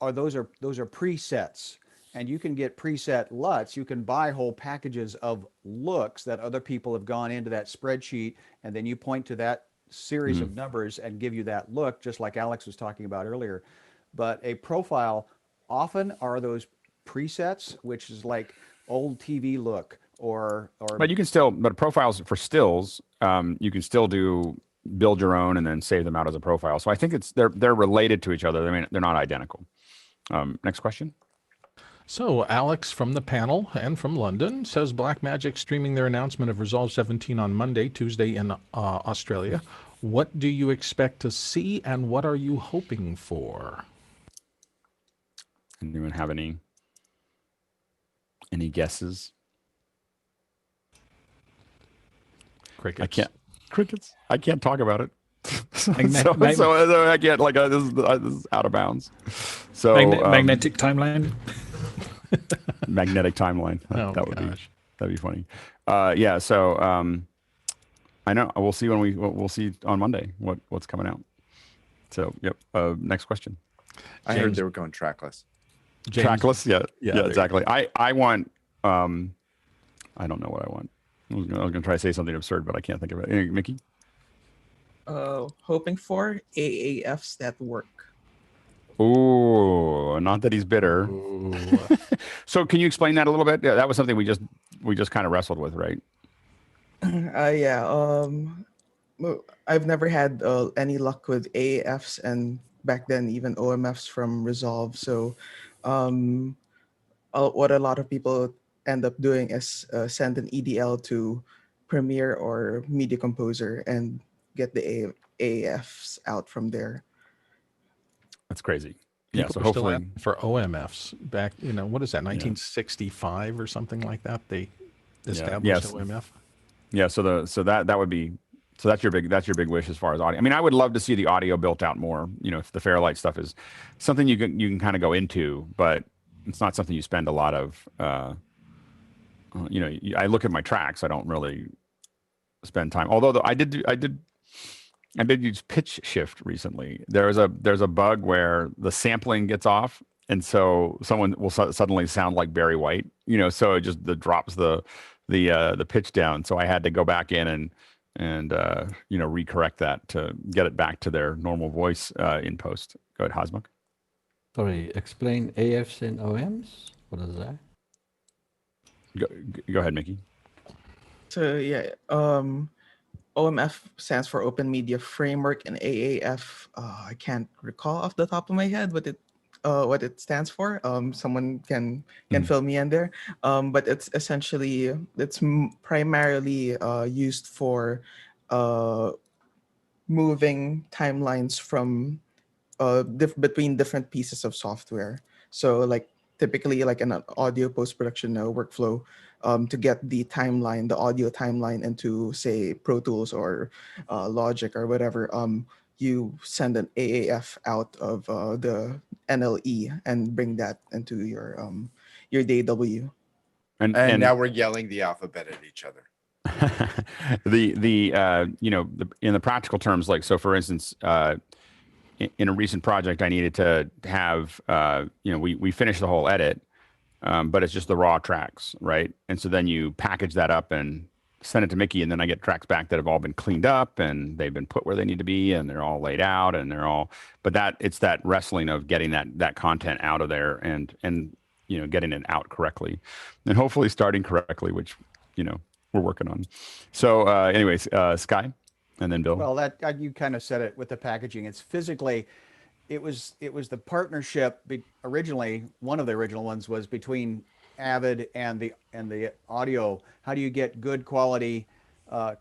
those are presets, and you can get preset LUTs. You can buy whole packages of looks that other people have gone into that spreadsheet, and then you point to that series of numbers and give you that look, just like Alex was talking about earlier. But a profile often are those presets, which is like old TV look. But you can still, profiles for stills, you can still build your own and then save them out as a profile. So I think they're related to each other. I mean, they're not identical. Next question. So Alex from the panel and from London says Blackmagic streaming their announcement of Resolve 17 on Monday, Tuesday in Australia. What do you expect to see, and what are you hoping for? Anyone have any guesses? Crickets. I can't talk about it. so I can't, this is out of bounds. So magnetic timeline. Magnetic timeline. That'd be funny. Yeah. So I know we'll see we'll see on Monday what's coming out. So yep. Next question. I heard they were going trackless. Trackless. Yeah. Exactly. I want. I don't know what I want. I was going to try to say something absurd, but I can't think of it. Hey, Mickey? Hoping for AAFs that work. Oh, not that he's bitter. So can you explain that a little bit? Yeah, that was something we just kind of wrestled with, right? Yeah. I've never had any luck with AAFs, and back then even OMFs from Resolve. So what a lot of people end up doing is send an EDL to Premiere or Media Composer and get the AAFs out from there. That's crazy. People so are hopefully still for OMFs back, what is that, 1965 or something like that? They established OMF. Yeah, so that would be, so that's your big wish as far as audio. I mean, I would love to see the audio built out more. If the Fairlight stuff is something you can kind of go into, but it's not something you spend a lot of. I look at my tracks. I don't really spend time. Although I did use pitch shift recently. There's a bug where the sampling gets off, and so someone will suddenly sound like Barry White. So it just drops the pitch down. So I had to go back in and recorrect that to get it back to their normal voice in post. Go ahead, Hasmuk. Sorry, explain AFs and OMs. What is that? Go ahead, Mickey. So yeah, OMF stands for Open Media Framework, and AAF, I can't recall off the top of my head what it stands for. Someone can fill me in there. But it's essentially primarily used for moving timelines from between different pieces of software. So like typically like an audio post-production workflow, to get the timeline, the audio timeline into say Pro Tools or Logic or whatever, you send an AAF out of the NLE and bring that into your DAW. And now we're yelling the alphabet at each other. In the practical terms, like, so for instance, in a recent project, I needed to have, we finished the whole edit, but it's just the raw tracks, right? And so then you package that up and send it to Mickey, and then I get tracks back that have all been cleaned up and they've been put where they need to be and they're all laid out and but it's that wrestling of getting that content out of there and getting it out correctly and hopefully starting correctly, which, we're working on. So anyways, Sky. And then Bill. Well, that you kind of said it with the packaging. It's physically, it was the partnership. Originally, one of the original ones was between Avid and the audio. How do you get good quality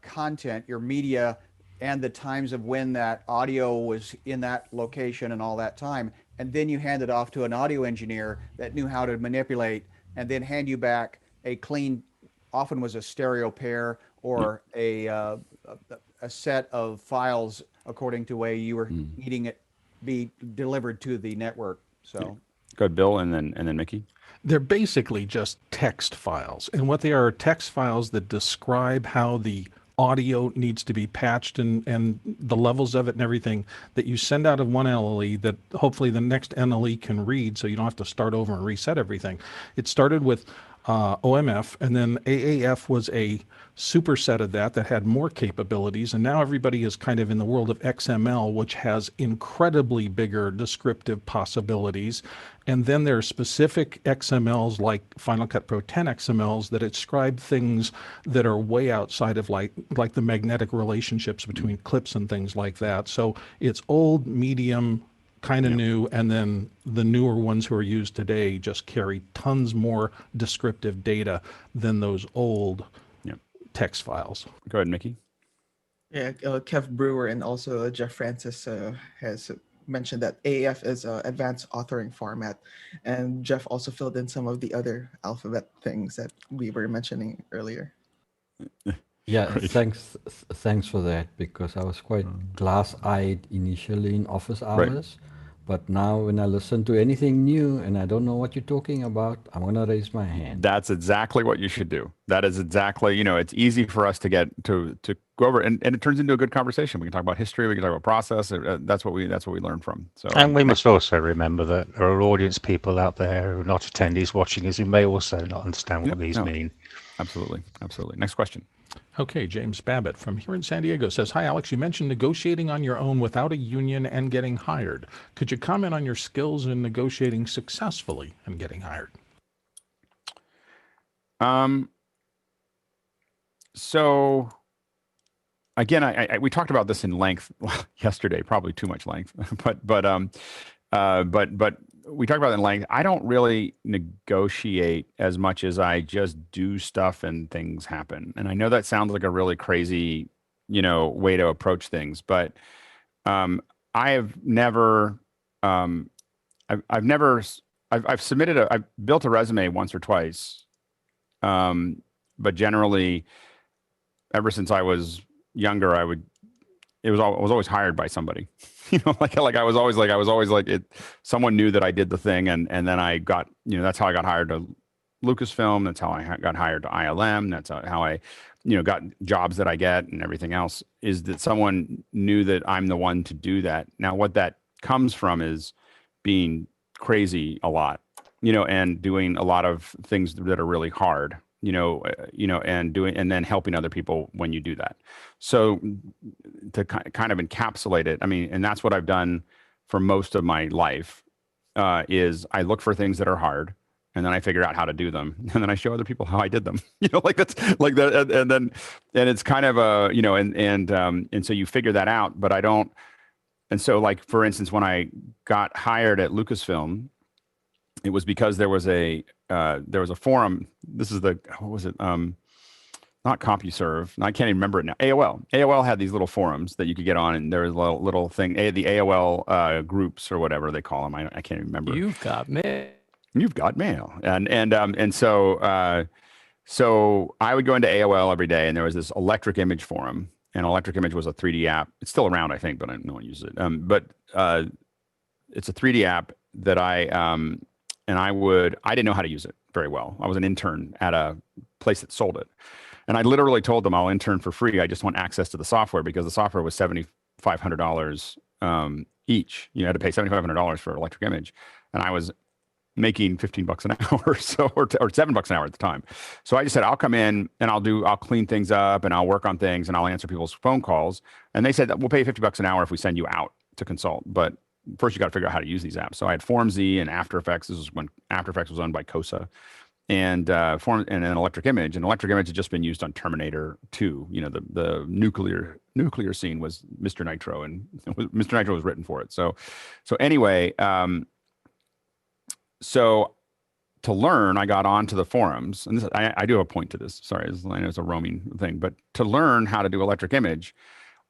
content, your media, and the times of when that audio was in that location and all that time, and then you hand it off to an audio engineer that knew how to manipulate, and then hand you back a clean, often was a stereo pair or a set of files according to way you were needing it be delivered to the network. So go ahead, Bill, and then Mickey. They're basically just text files, and what they are text files that describe how the audio needs to be patched and the levels of it and everything that you send out of one NLE that hopefully the next NLE can read, so you don't have to start over and reset everything. It started with OMF, and then AAF was a superset of that had more capabilities, and now everybody is kind of in the world of XML, which has incredibly bigger descriptive possibilities. And then there are specific XMLs like Final Cut Pro 10 XMLs that describe things that are way outside of like the magnetic relationships between clips and things like that. So it's old, medium, kind of new, and then the newer ones who are used today just carry tons more descriptive data than those old text files. Go ahead, Mickey. Yeah, Kev Brewer and also Jeff Francis has mentioned that AAF is an advanced authoring format, and Jeff also filled in some of the other alphabet things that we were mentioning earlier. Yeah, Great. thanks for that, because I was quite glass-eyed initially in office hours. But now when I listen to anything new and I don't know what you're talking about, I'm going to raise my hand. That's exactly what you should do. That is exactly, it's easy for us to get to go over, and it turns into a good conversation. We can talk about history, we can talk about process. That's what we learn from. So, and we must also remember that there are audience people out there who are not attendees watching us who may also not understand what these mean. Absolutely. Next question. Okay, James Babbitt from here in San Diego says, hi, Alex, you mentioned negotiating on your own without a union and getting hired. Could you comment on your skills in negotiating successfully and getting hired? So again, we talked about this in length yesterday, probably too much length, but we talked about it in length. I don't really negotiate as much as I just do stuff and things happen. And I know that sounds like a really crazy, way to approach things, but I've built a resume once or twice. But generally, ever since I was younger, I was always hired by somebody. I was always like someone knew that I did the thing, and then I got, that's how I got hired to Lucasfilm. That's how I got hired to ILM. That's how I, got jobs that I get and everything else, is that someone knew that I'm the one to do that. Now, what that comes from is being crazy a lot, and doing a lot of things that are really hard, and then helping other people when you do that. So to kind of encapsulate it, and that's what I've done for most of my life, is I look for things that are hard and then I figure out how to do them, and then I show other people how I did them. Like that's like that, and it's kind of a, and so you figure that out. But I don't. And so, like for instance, when I got hired at Lucasfilm, it was because there was a forum. This is what was it? Not CompuServe. I can't even remember it now. AOL had these little forums that you could get on, and there was a little thing, the AOL groups or whatever they call them. I can't even remember. You've got mail. You've got mail, and so I would go into AOL every day, and there was this Electric Image forum, and Electric Image was a 3D app. It's still around, I think, but no one uses it. But it's a 3D app that I didn't know how to use it very well. I was an intern at a place that sold it. And I literally told them I'll intern for free. I just want access to the software, because the software was $7,500 each. You had to pay $7,500 for Electric Image, and I was making $15 an hour, or $7 an hour at the time. So I just said, I'll come in and I'll clean things up and I'll work on things and I'll answer people's phone calls. And they said, we'll pay you $50 an hour if we send you out to consult, but first you got to figure out how to use these apps. So I had FormZ and After Effects. This was when After Effects was owned by KOSA. And then Electric Image, and Electric Image had just been used on Terminator 2. The nuclear scene was Mr. Nitro, and Mr. Nitro was written for it. So anyway, so to learn, I got onto the forums, and I do have a point to this. Sorry, I know it's a roaming thing, but to learn how to do Electric Image,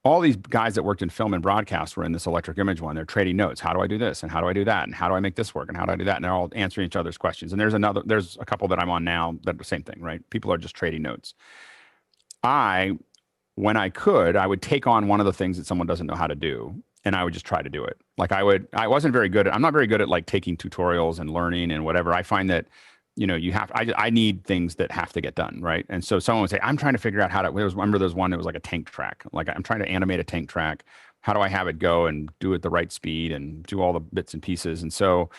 all these guys that worked in film and broadcast were in this Electric Image one. They're trading notes. How do I do this? And how do I do that? And how do I make this work? And how do I do that? And they're all answering each other's questions. And there's a couple that I'm on now that the same thing, right? People are just trading notes. When I could, I would take on one of the things that someone doesn't know how to do, and I would just try to do it. Like I'm not very good at like taking tutorials and learning and whatever. I find that, I need things that have to get done, right? And so someone would say, I'm trying to figure out how to, remember there's one that was like a tank track. Like I'm trying to animate a tank track. How do I have it go and do it the right speed and do all the bits and pieces? And so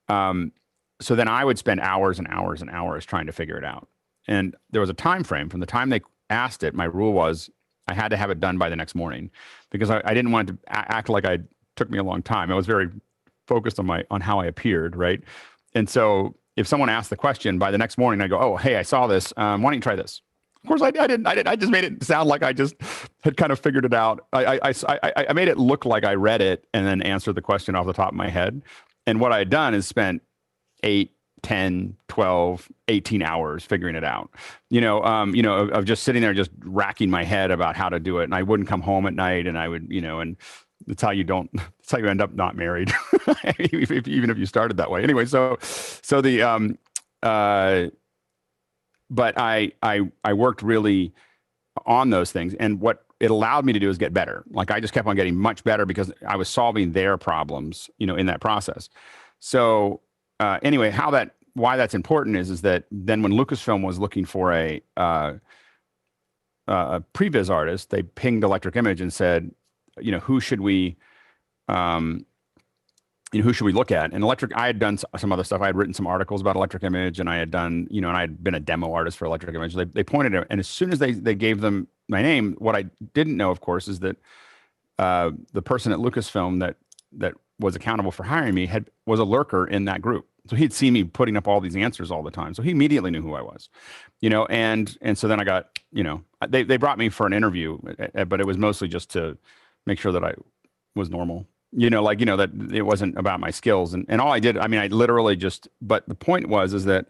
then I would spend hours and hours and hours trying to figure it out. And there was a time frame from the time they asked it. My rule was I had to have it done by the next morning, because I didn't want it to act like it took me a long time. I was very focused on how I appeared, right? And so if someone asked the question, by the next morning, I go, oh, hey, I saw this. Why don't you try this? Of course, I didn't. I just made it sound like I just had kind of figured it out. I made it look like I read it and then answered the question off the top of my head. And what I had done is spent 8, 10, 12, 18 hours figuring it out, of just sitting there, just racking my head about how to do it. And I wouldn't come home at night, and I would, and that's how you end up not married, even if you started that way. Anyway, but I worked really on those things, and what it allowed me to do is get better. Like I just kept on getting much better because I was solving their problems, in that process. So anyway, why that's important is that then when Lucasfilm was looking for a previs artist, they pinged Electric Image and said, who should we look at? And I had done some other stuff. I had written some articles about Electric Image, and I had done, and I had been a demo artist for Electric Image. They pointed it, and as soon as they gave them my name, what I didn't know, of course, is that the person at Lucasfilm that was accountable for hiring me was a lurker in that group. So he'd seen me putting up all these answers all the time. So he immediately knew who I was, and so then I got, they brought me for an interview, but it was mostly just to make sure that I was normal, that it wasn't about my skills. And all I did, I literally but the point is that,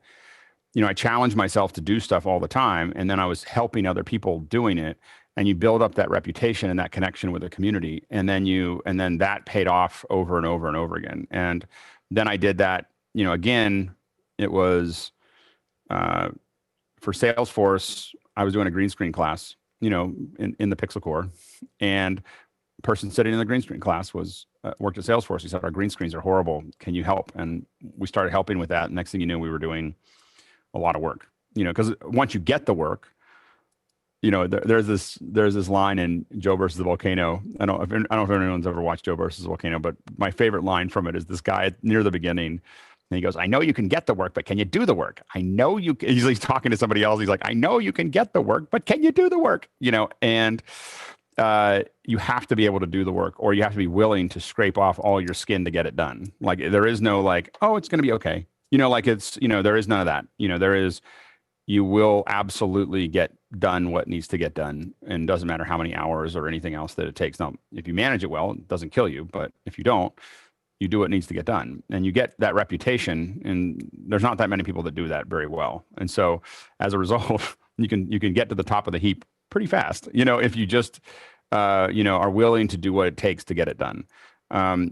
I challenged myself to do stuff all the time. And then I was helping other people doing it. And you build up that reputation and that connection with the community. And then that paid off over and over and over again. And then I did that, again, it was for Salesforce, I was doing a green screen class, in the Pixel Core, and person sitting in the green screen class worked at Salesforce. He said, our green screens are horrible. Can you help? And we started helping with that. Next thing you knew, we were doing a lot of work, because once you get the work, there's this line in Joe versus the Volcano. I don't know if anyone's ever watched Joe versus the Volcano, but my favorite line from it is this guy near the beginning. And he goes, I know you can get the work, but can you do the work? I know you can. He's talking to somebody else. He's like, I know you can get the work, but can you do the work? And you have to be able to do the work, or you have to be willing to scrape off all your skin to get it done. Like there is no like, oh, it's going to be okay. like it's, there is none of that. You will absolutely get done what needs to get done, and doesn't matter how many hours or anything else that it takes. Now, if you manage it well, it doesn't kill you, but if you don't, you do what needs to get done, and you get that reputation, and there's not that many people that do that very well. And so as a result, you can get to the top of the heap pretty fast, if you just, are willing to do what it takes to get it done.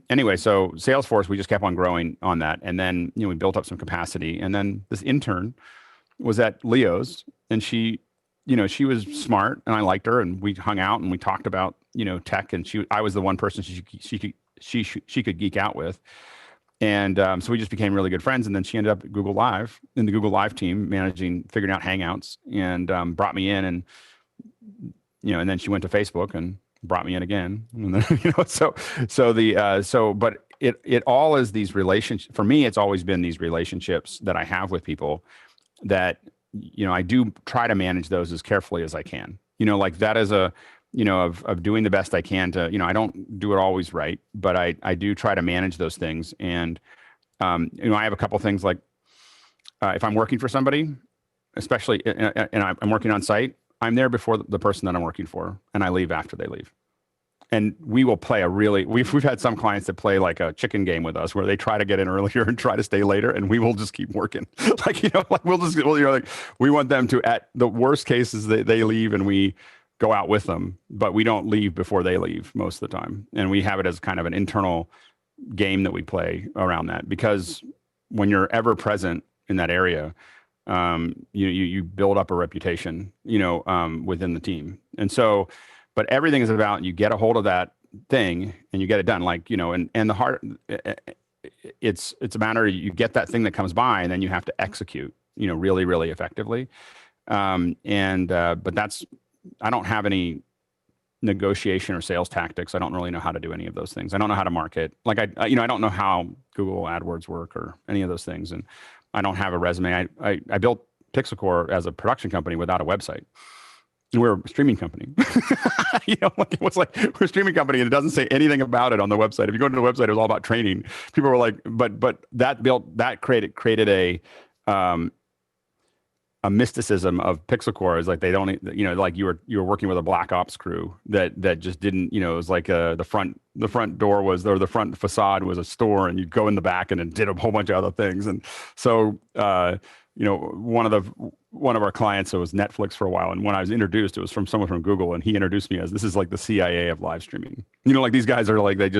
Anyway, so Salesforce, we just kept on growing on that. And then, we built up some capacity, and then this intern was at Leo's, and she was smart, and I liked her, and we hung out and we talked about, tech, and I was the one person she could geek out with. And so we just became really good friends. And then she ended up at Google Live, in the Google Live team, figuring out Hangouts, and brought me in, and, and then she went to Facebook and brought me in again. And then, but it all is these relationships. For me, it's always been these relationships that I have with people that, I do try to manage those as carefully as I can, like that is of doing the best I can to, I don't do it always right, but I do try to manage those things. And, I have a couple things like, if I'm working for somebody, especially, and I'm working on site, I'm there before the person that I'm working for, and I leave after they leave. And we will play we've had some clients that play like a chicken game with us, where they try to get in earlier and try to stay later, and we will just keep working. We want them to, at the worst cases, they leave and we go out with them, but we don't leave before they leave most of the time. And we have it as kind of an internal game that we play around that, because when you're ever present in that area, you build up a reputation, within the team. And so, but everything is about, you get a hold of that thing and you get it done. And the heart, it's a matter of, you get that thing that comes by, and then you have to execute, really, really effectively. But I don't have any negotiation or sales tactics. I don't really know how to do any of those things. I don't know how to market. I don't know how Google AdWords work or any of those things. And I don't have a resume. I built Pixelcore as a production company without a website. And we're a streaming company. It was like, we're a streaming company, and it doesn't say anything about it on the website. If you go to the website, it was all about training. People were like, but that created a mysticism of Pixelcore. Is like, they don't, like you were working with a black ops crew that just didn't, it was like the front door was, or the front facade was a store, and you'd go in the back and it did a whole bunch of other things. And so, one of our clients, so it was Netflix for a while. And when I was introduced, it was from someone from Google, and he introduced me as, this is like the CIA of live streaming. Like these guys are like, they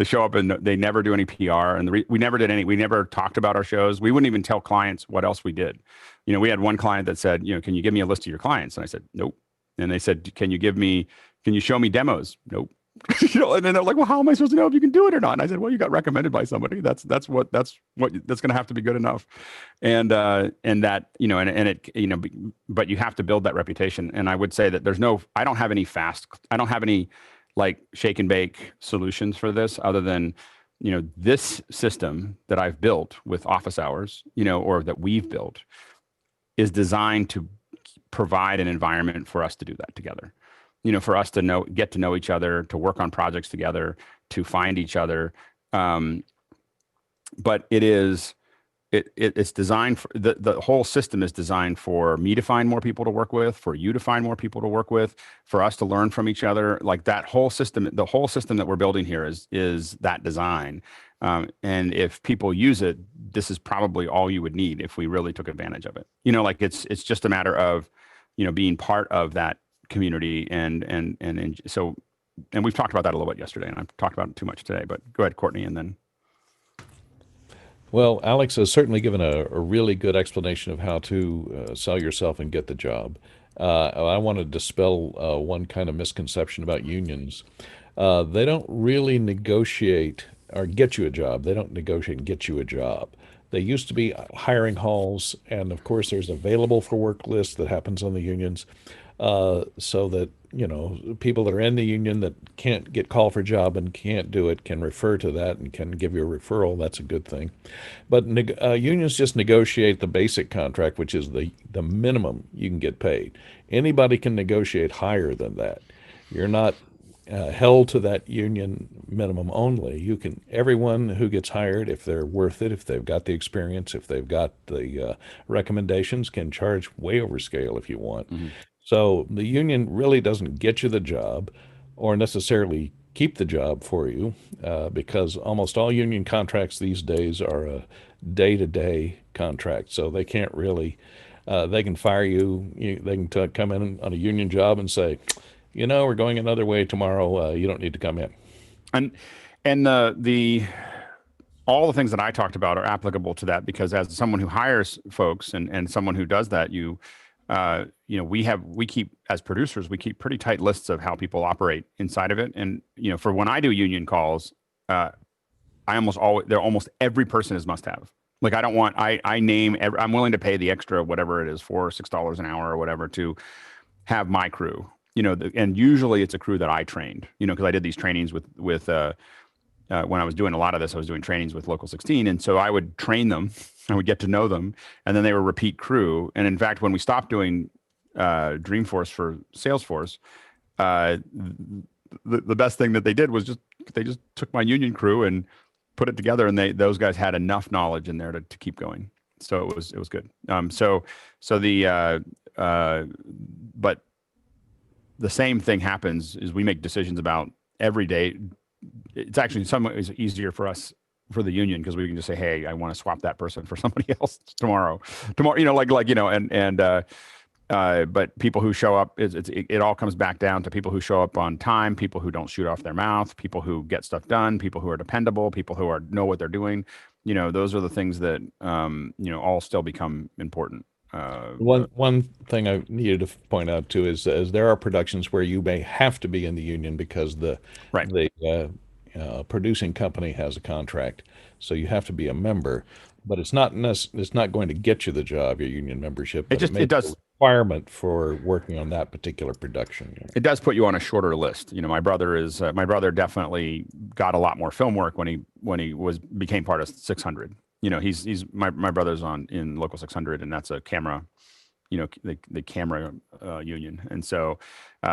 show up and they never do any PR. And we never talked about our shows. We wouldn't even tell clients what else we did. We had one client that said, can you give me a list of your clients? And I said, nope. And they said, can you show me demos? Nope. And then they're like, well, how am I supposed to know if you can do it or not? And I said, well, you got recommended by somebody. That's going to have to be good enough. And that, but you have to build that reputation. And I would say that I don't have any like shake and bake solutions for this, other than, this system that I've built with office hours, or that we've built, is designed to provide an environment for us to do that together. For us to get to know each other, to work on projects together, to find each other. But it's designed for, the whole system is designed for me to find more people to work with, for you to find more people to work with, for us to learn from each other. Like that whole system, the whole system that we're building here is that design. And if people use it, this is probably all you would need if we really took advantage of it. Like it's just a matter of, being part of that community. And we've talked about that a little bit yesterday, and I've talked about it too much today, but go ahead, Courtney, and then. Well, Alex has certainly given a really good explanation of how to sell yourself and get the job. I want to dispel one kind of misconception about unions. They don't really negotiate or get you a job. They don't negotiate and get you a job. They used to be hiring halls, and of course there's available for work list that happens on the unions, so that, people that are in the union that can't get called for a job and can't do it can refer to that and can give you a referral. That's a good thing. But unions just negotiate the basic contract, which is the minimum you can get paid. Anybody can negotiate higher than that. You're not held to that union minimum only. Everyone who gets hired, if they're worth it, if they've got the experience, if they've got the recommendations, can charge way over scale if you want. So the union really doesn't get you the job or necessarily keep the job for you, because almost all union contracts these days are a day-to-day contract. So they can't really, they can fire you. They can come in on a union job and say, we're going another way tomorrow. You don't need to come in. And all the things that I talked about are applicable to that, because as someone who hires folks and someone who does that, we keep, as producers, we keep pretty tight lists of how people operate inside of it. And, for when I do union calls, almost every person is must have. Like, I'm willing to pay the extra, whatever it is, $4 or $6 an hour or whatever, to have my crew, and usually it's a crew that I trained, because I did these trainings with when I was doing a lot of this, I was doing trainings with Local 16. And so I would train them, I would get to know them, and then they were repeat crew. And in fact, when we stopped doing Dreamforce for Salesforce, the best thing that they did was they just took my union crew and put it together, and those guys had enough knowledge in there to keep going. So it was good. But the same thing happens is we make decisions about every day. It's actually in some ways easier for us, for the union, because we can just say, hey, I want to swap that person for somebody else tomorrow, but people who show up, it all comes back down to people who show up on time, people who don't shoot off their mouth, people who get stuff done, people who are dependable, people who know what they're doing. Those are the things that, all still become important. One thing I needed to point out too is there are productions where you may have to be in the union because the producing company has a contract, so you have to be a member. But it's not going to get you the job, your union membership. It does a requirement for working on that particular production. It does put you on a shorter list. My brother definitely got a lot more film work when he became part of 600. My brother's in Local 600, and that's a camera, the camera union. And so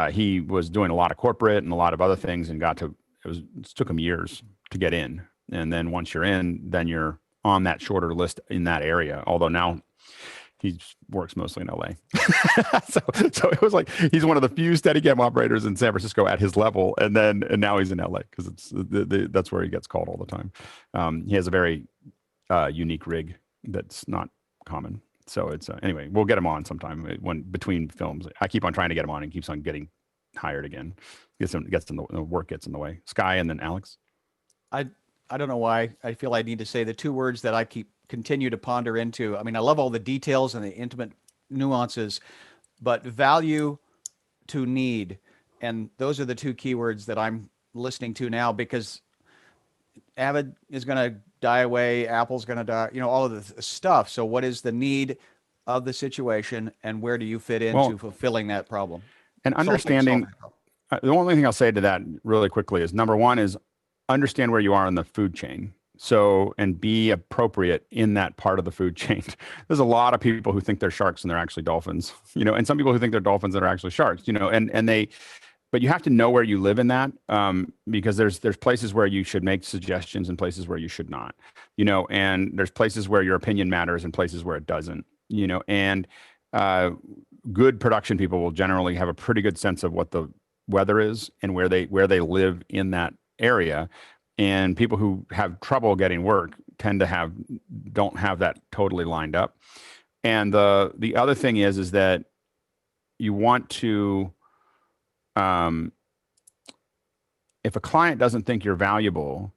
he was doing a lot of corporate and a lot of other things, and it took him years to get in. And then once you're in, then you're on that shorter list in that area. Although now he works mostly in LA. so it was like, he's one of the few Steadicam operators in San Francisco at his level. And now he's in LA because that's where he gets called all the time. He has a very unique rig that's not common. So it's anyway, we'll get him on sometime between films. I keep on trying to get him on, and keeps on getting hired again. Work gets in the way. Sky and then Alex. I don't know why I feel I need to say the two words that I continue to ponder into. I mean, I love all the details and the intimate nuances, but value to need. And those are the two keywords that I'm listening to now, because Avid is going to die away. Apple's going to die, all of the stuff. So what is the need of the situation, and where do you fit into fulfilling that problem? And understanding, the only thing I'll say to that really quickly is, number one is understand where you are in the food chain. So, and be appropriate in that part of the food chain. There's a lot of people who think they're sharks and they're actually dolphins, and some people who think they're dolphins that are actually sharks, but you have to know where you live in that, because there's places where you should make suggestions and places where you should not, and there's places where your opinion matters and places where it doesn't, and good production people will generally have a pretty good sense of what the weather is and where they live in that area. And people who have trouble getting work don't have that totally lined up. And the other thing is that you want to, if a client doesn't think you're valuable,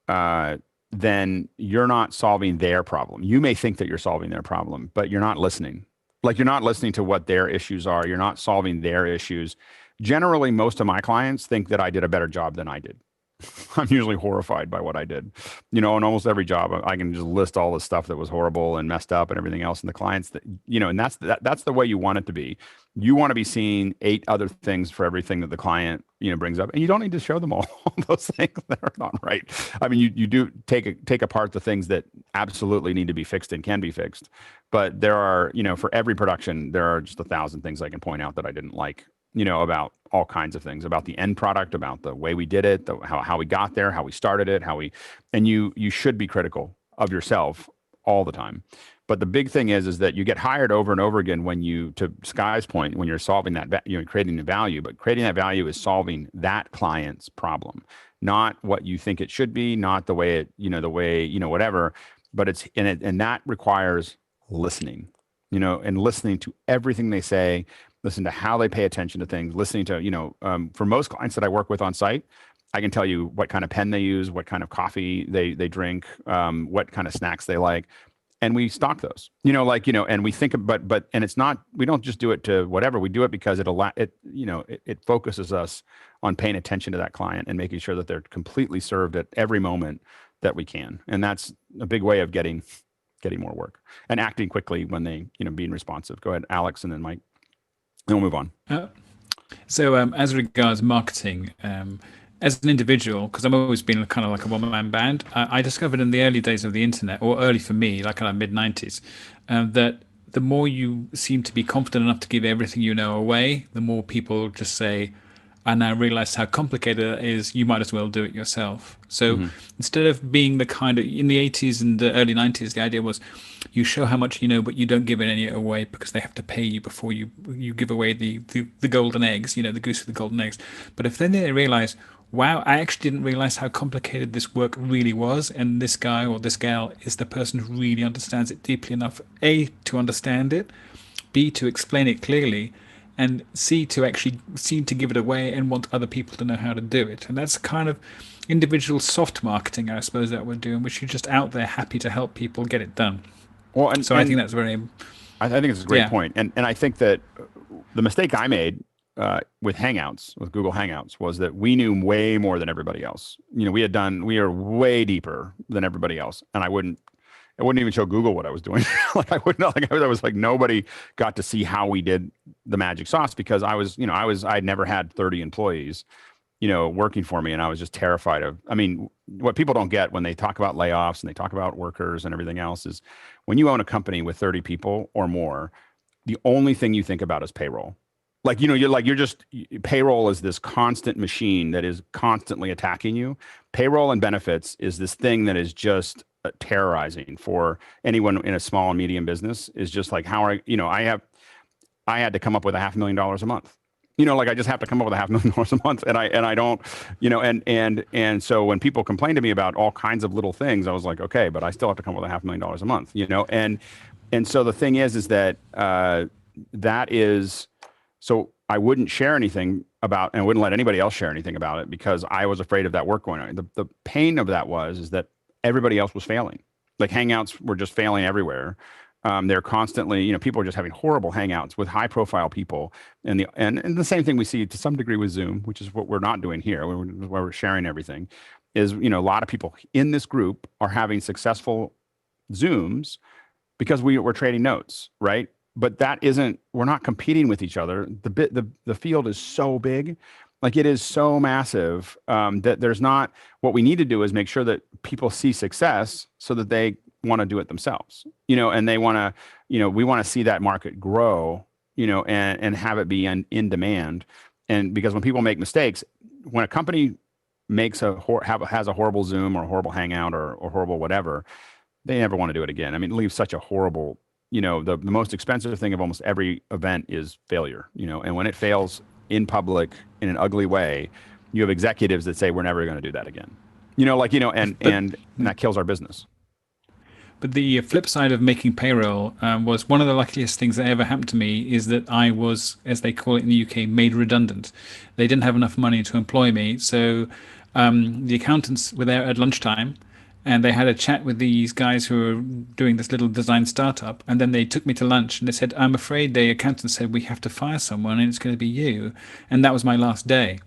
then you're not solving their problem. You may think that you're solving their problem, but you're not listening. Like, you're not listening to what their issues are. You're not solving their issues. Generally, most of my clients think that I did a better job than I did. I'm usually horrified by what I did. In almost every job, I can just list all the stuff that was horrible and messed up and everything else. And the clients that, and that's the way you want it to be. You want to be seeing 8 other things for everything that the client, brings up. And you don't need to show them all those things that are not right. I mean, you do take apart the things that absolutely need to be fixed and can be fixed. But there are, for every production, there are just 1,000 things I can point out that I didn't like. about all kinds of things, about the end product, about the way we did it, how we got there, how we started it, and you should be critical of yourself all the time. But the big thing is that you get hired over and over again when to Sky's point, when you're solving that, creating the value, but creating that value is solving that client's problem, not what you think it should be, not the way whatever, but and that requires listening, and listening to everything they say, listen to how they pay attention to things, listening to, for most clients that I work with on site, I can tell you what kind of pen they use, what kind of coffee they drink, what kind of snacks they like. And we stock those, and we think, and it's not, we don't just do it to whatever, we do it because it focuses us on paying attention to that client and making sure that they're completely served at every moment that we can. And that's a big way of getting more work and acting quickly when they, being responsive. Go ahead, Alex, and then Mike, and we'll move on. So as regards marketing, as an individual, because I've always been kind of like a one-man band, I discovered in the early days of the internet, or early for me, like kind of mid-90s, that the more you seem to be confident enough to give everything you know away, the more people just say, I now realize how complicated it is, you might as well do it yourself. So instead of being the kind of, in the 80s and the early 90s, the idea was you show how much you know, but you don't give any away because they have to pay you before you give away the golden eggs, the goose with the golden eggs. But if then they realize, wow, I actually didn't realize how complicated this work really was, and this guy or this gal is the person who really understands it deeply enough, A, to understand it, B, to explain it clearly, and C, to actually seem to give it away and want other people to know how to do it. And that's kind of individual soft marketing, I suppose, that we're doing, which you're just out there happy to help people get it done. Well, I think that's very... I think it's a great point. And I think that the mistake I made with Hangouts, with Google Hangouts, was that we knew way more than everybody else. We are way deeper than everybody else. And I wouldn't even show Google what I was doing. I was like, nobody got to see how we did the magic sauce because I'd never had 30 employees, working for me. And I was just terrified of, what people don't get when they talk about layoffs and they talk about workers and everything else is when you own a company with 30 people or more, the only thing you think about is payroll. Payroll is this constant machine that is constantly attacking you. Payroll and benefits is this thing that is just terrorizing for anyone in a small and medium business. Is just like I had to come up with $500,000 a month. I just have to come up with $500,000 a month, and I don't, and so when people complain to me about all kinds of little things, I was like, okay, but I still have to come up with $500,000 a month, and so the thing is that that is. So I wouldn't share anything about, and I wouldn't let anybody else share anything about it because I was afraid of that work going on. The pain of that is that everybody else was failing. Like Hangouts were just failing everywhere. They're constantly, people are just having horrible Hangouts with high profile people. And the same thing we see to some degree with Zoom, which is what we're not doing here, where we're sharing everything, is, a lot of people in this group are having successful Zooms because we're trading notes, right? But we're not competing with each other. The field is so big, like it is so massive that there's not, what we need to do is make sure that people see success so that they want to do it themselves, and they want to, we want to see that market grow, and have it be in demand. And because when people make mistakes, when a company makes has a horrible Zoom or a horrible Hangout or horrible whatever, they never want to do it again. It leaves such a horrible, the most expensive thing of almost every event is failure, and when it fails in public in an ugly way, you have executives that say, we're never going to do that again, and that kills our business. But the flip side of making payroll was one of the luckiest things that ever happened to me is that I was, as they call it in the UK, made redundant. They didn't have enough money to employ me. So the accountants were there at lunchtime, and they had a chat with these guys who were doing this little design startup. And then they took me to lunch and they said, I'm afraid the accountant said we have to fire someone and it's going to be you. And that was my last day.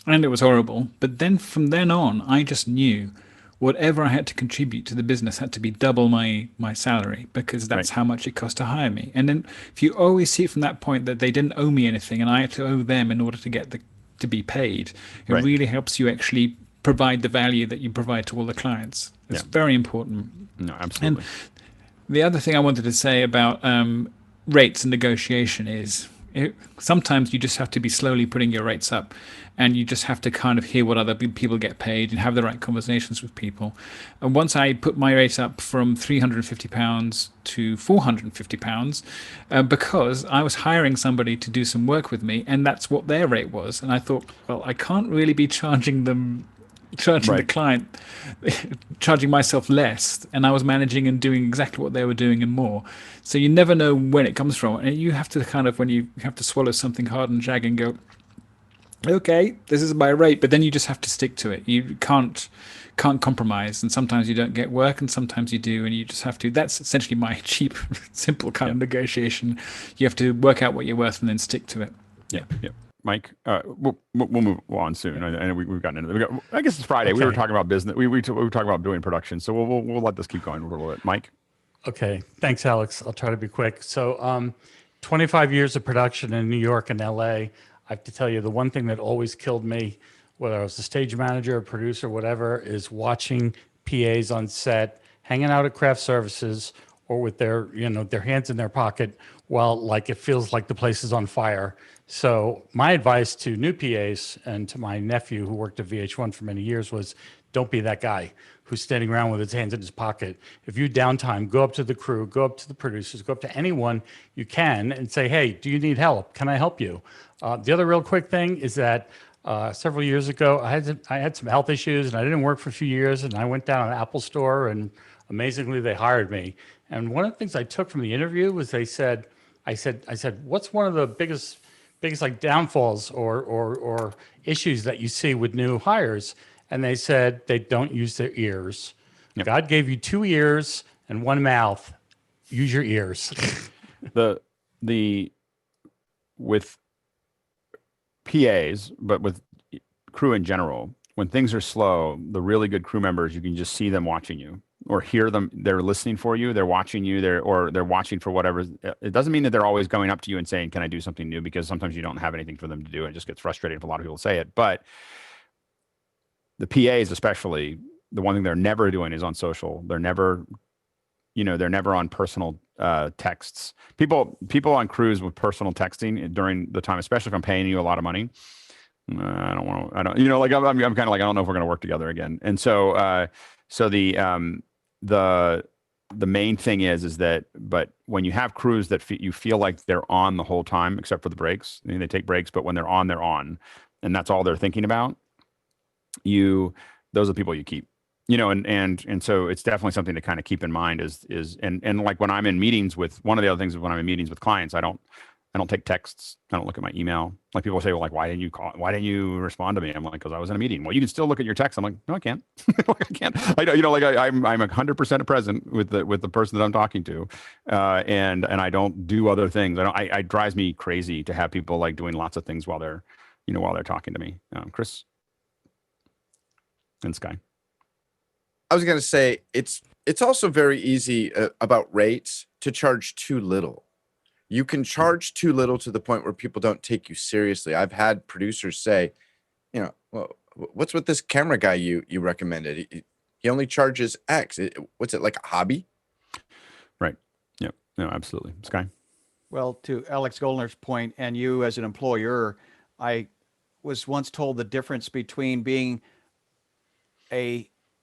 And it was horrible. But then from then on, I just knew whatever I had to contribute to the business had to be double my salary, because that's how much it cost to hire me. And then if you always see it from that point that they didn't owe me anything and I had to owe them in order to get to be paid, it really helps you actually provide the value that you provide to all the clients. It's very important. No, absolutely. And the other thing I wanted to say about rates and negotiation is sometimes you just have to be slowly putting your rates up, and you just have to kind of hear what other people get paid and have the right conversations with people. And once I put my rate up from £350 to £450, because I was hiring somebody to do some work with me, and that's what their rate was. And I thought, well, I can't really be charging the client, charging myself less, and I was managing and doing exactly what they were doing and more. So you never know when it comes from, and you have to kind of, when you have to swallow something hard and jag and go, okay, this is my rate, but then you just have to stick to it. You can't compromise, and sometimes you don't get work, and sometimes you do, and you just have to. That's essentially my cheap, simple kind of negotiation. You have to work out what you're worth and then stick to it. Yeah. Mike, we'll move on soon. I know we've gotten into it. I guess it's Friday. Okay. We were talking about business. We were talking about doing production, so we'll let this keep going a little bit. Mike. Okay, thanks, Alex. I'll try to be quick. So, 25 years of production in New York and LA. I have to tell you, the one thing that always killed me, whether I was a stage manager, a producer, whatever, is watching PAs on set, hanging out at craft services, or with their hands in their pocket, while like it feels like the place is on fire. So my advice to new PAs and to my nephew who worked at VH1 for many years was, don't be that guy who's standing around with his hands in his pocket. If you downtime, go up to the crew, go up to the producers, go up to anyone you can and say, hey, do you need help? Can I help you? The other real quick thing is that several years ago, I had some health issues and I didn't work for a few years, and I went down to an Apple store and amazingly they hired me. And one of the things I took from the interview was I said, what's one of the biggest like downfalls or issues that you see with new hires? And they said they don't use their ears. Yep. God gave you 2 ears and 1 mouth. Use your ears. With PAs, but with crew in general, when things are slow, the really good crew members, you can just see them watching you or hear them. They're listening for you. They're watching you. They're watching for whatever. It doesn't mean that they're always going up to you and saying, can I do something new? Because sometimes you don't have anything for them to do. It just gets frustrating if a lot of people say it. But the PAs, especially, the one thing they're never doing is on social. They're never on personal texts. People on crews with personal texting during the time, especially if I'm paying you a lot of money. I'm kind of like, I don't know if we're going to work together again. And so the main thing is that, but when you have crews that you feel like they're on the whole time, except for the breaks, they take breaks, but when they're on, and that's all they're thinking about, those are the people you keep. And so it's definitely something to kind of keep in mind and like when I'm in meetings with, one of the other things is when I'm in meetings with clients, I don't take texts. I don't look at my email. Like people say, well, like, why didn't you call? Why didn't you respond to me? I'm like, because I was in a meeting. Well, you can still look at your text. I'm like, no, I can't. I can't. I'm 100% present with the person that I'm talking to. And I don't do other things. It drives me crazy to have people like doing lots of things while they're talking to me. Chris and Sky. I was going to say it's also very easy about rates to charge too little. You can charge too little to the point where people don't take you seriously. I've had producers say, well, what's with this camera guy you recommended? He only charges X. What's it, like a hobby? Right. Yeah. No, absolutely. Sky. Well, to Alex Goldner's point, and you as an employer, I was once told the difference between being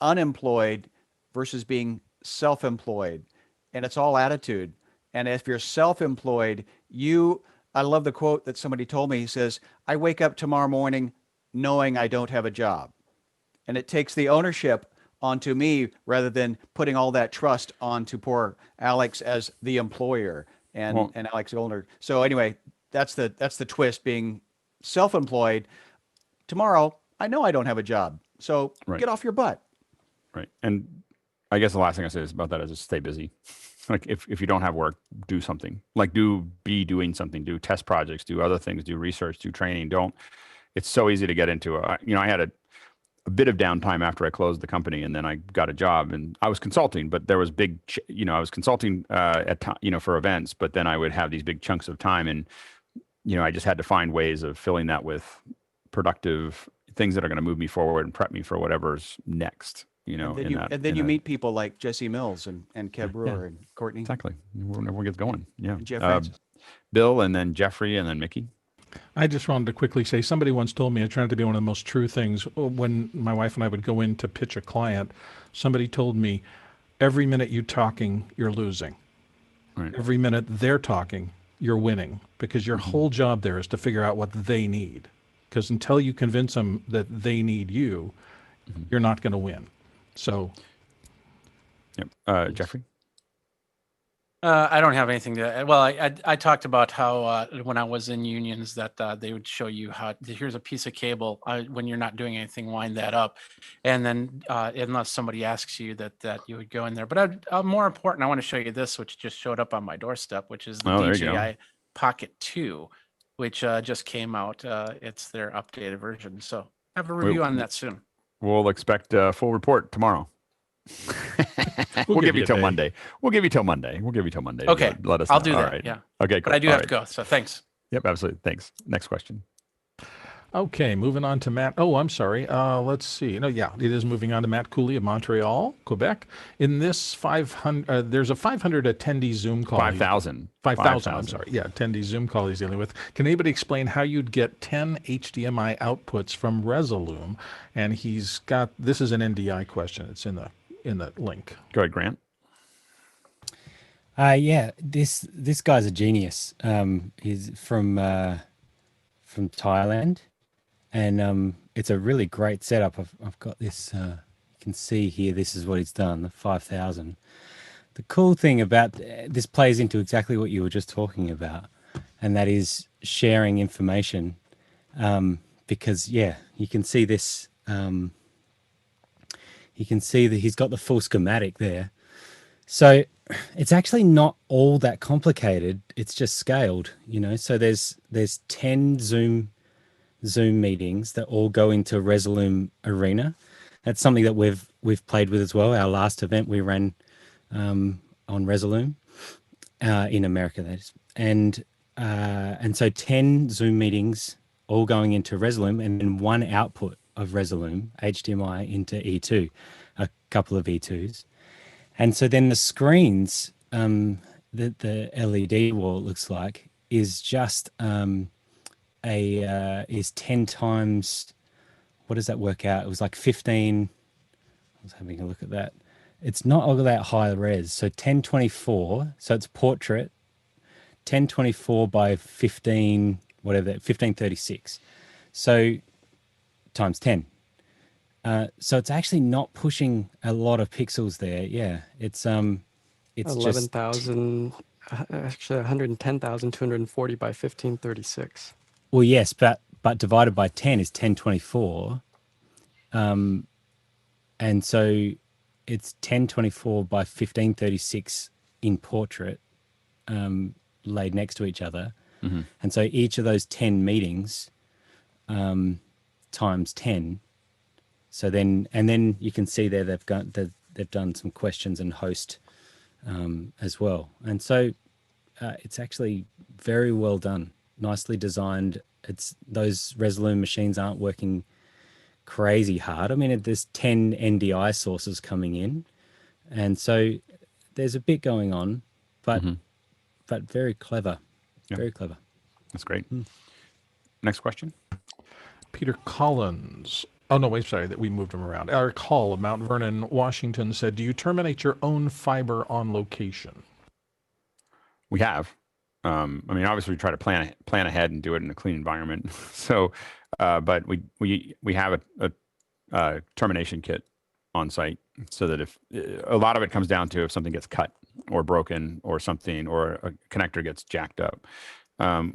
unemployed versus being self-employed, and it's all attitude. And if you're self-employed, I love the quote that somebody told me. He says, I wake up tomorrow morning knowing I don't have a job. And it takes the ownership onto me rather than putting all that trust onto poor Alex as the employer and Alex Goldner. So anyway, that's the twist, being self-employed. Tomorrow, I know I don't have a job. So Get off your butt. Right. And I guess the last thing I say about that is just stay busy. Like if you don't have work, do something. Like be doing something. Do test projects. Do other things. Do research. Do training. It's so easy to get into. I had a bit of downtime after I closed the company, and then I got a job, and I was consulting. But there was I was consulting for events, but then I would have these big chunks of time, and I just had to find ways of filling that with productive things that are going to move me forward and prep me for whatever's next. And then you meet people like Jesse Mills and Kev Brewer and Courtney. Exactly. Everyone gets going. Yeah. And Jeff Francis. Bill, and then Jeffrey, and then Mickey. I just wanted to quickly say, somebody once told me, I tried to be one of the most true things. When my wife and I would go in to pitch a client, somebody told me, every minute you talking, you're losing. Right. Every minute they're talking, you're winning, because your whole job there is to figure out what they need. Because until you convince them that they need you, you're not going to win. So, yep. Jeffrey? I don't have anything to. Well, I talked about how when I was in unions that they would show you how here's a piece of cable. When you're not doing anything, wind that up, and then unless somebody asks you that you would go in there. But more important, I want to show you this, which just showed up on my doorstep, which is the DJI Pocket 2, which just came out. It's their updated version. So have a review on that soon. We'll expect a full report tomorrow. We'll give you till Monday. We'll give you till Monday. Okay. Let us I'll know. do All that. right. Yeah. Okay. But I do have to go. So thanks. Yep. Absolutely. Thanks. Next question. okay, moving on to Matt. Oh, I'm sorry. Let's see. No, yeah, it is moving on to Matt Cooley of Montreal, Quebec. In this 500, there's a 500 attendee Zoom call. 5,000. 5,000, I'm sorry. Yeah, attendee Zoom call he's dealing with. Can anybody explain how you'd get 10 HDMI outputs from Resolume? And he's got, this is an NDI question. It's in the link. Go ahead, Grant. Yeah, this guy's a genius. He's from Thailand, and it's a really great setup. I've got this. You can see here. This is what he's done. The 5,000. The cool thing about this plays into exactly what you were just talking about, and that is sharing information. Because yeah, you can see this. You can see that he's got the full schematic there. So it's actually not all that complicated. It's just scaled, you know. So there's 10 Zoom meetings that all go into Resolume Arena. That's something that we've played with as well. Our last event we ran on Resolume in America, that is. And so 10 Zoom meetings all going into Resolume, and then one output of Resolume HDMI into E2, a couple of E2s. And so then the screens, the LED wall, it looks like, is just is 10 times, what does that work out? It was like 15. I was having a look at that. It's not all that high res. So 1024. So it's portrait, 1024 by 15, whatever, 1536. So times 10. So it's actually not pushing a lot of pixels there. Yeah, it's 11,000, actually 110,240 by 1536. Well, yes, but divided by 10 is 1024. And so it's 1024 by 1536 in portrait, laid next to each other. Mm-hmm. And so each of those 10 meetings times 10. So then you can see there they've done some questions and host as well. And so it's actually very well done, nicely designed. It's those Resolume machines aren't working crazy hard. I mean, there's 10 NDI sources coming in, and so there's a bit going on, but very clever, very clever. That's great. Next question. Peter Collins. Oh, no, wait, sorry, that we moved him around. Eric Hall of Mount Vernon, Washington said, do you terminate your own fiber on location? We have. I mean, obviously, we try to plan ahead and do it in a clean environment. So, but we have a termination kit on site, so that if a lot of it comes down to if something gets cut or broken or something, or a connector gets jacked up,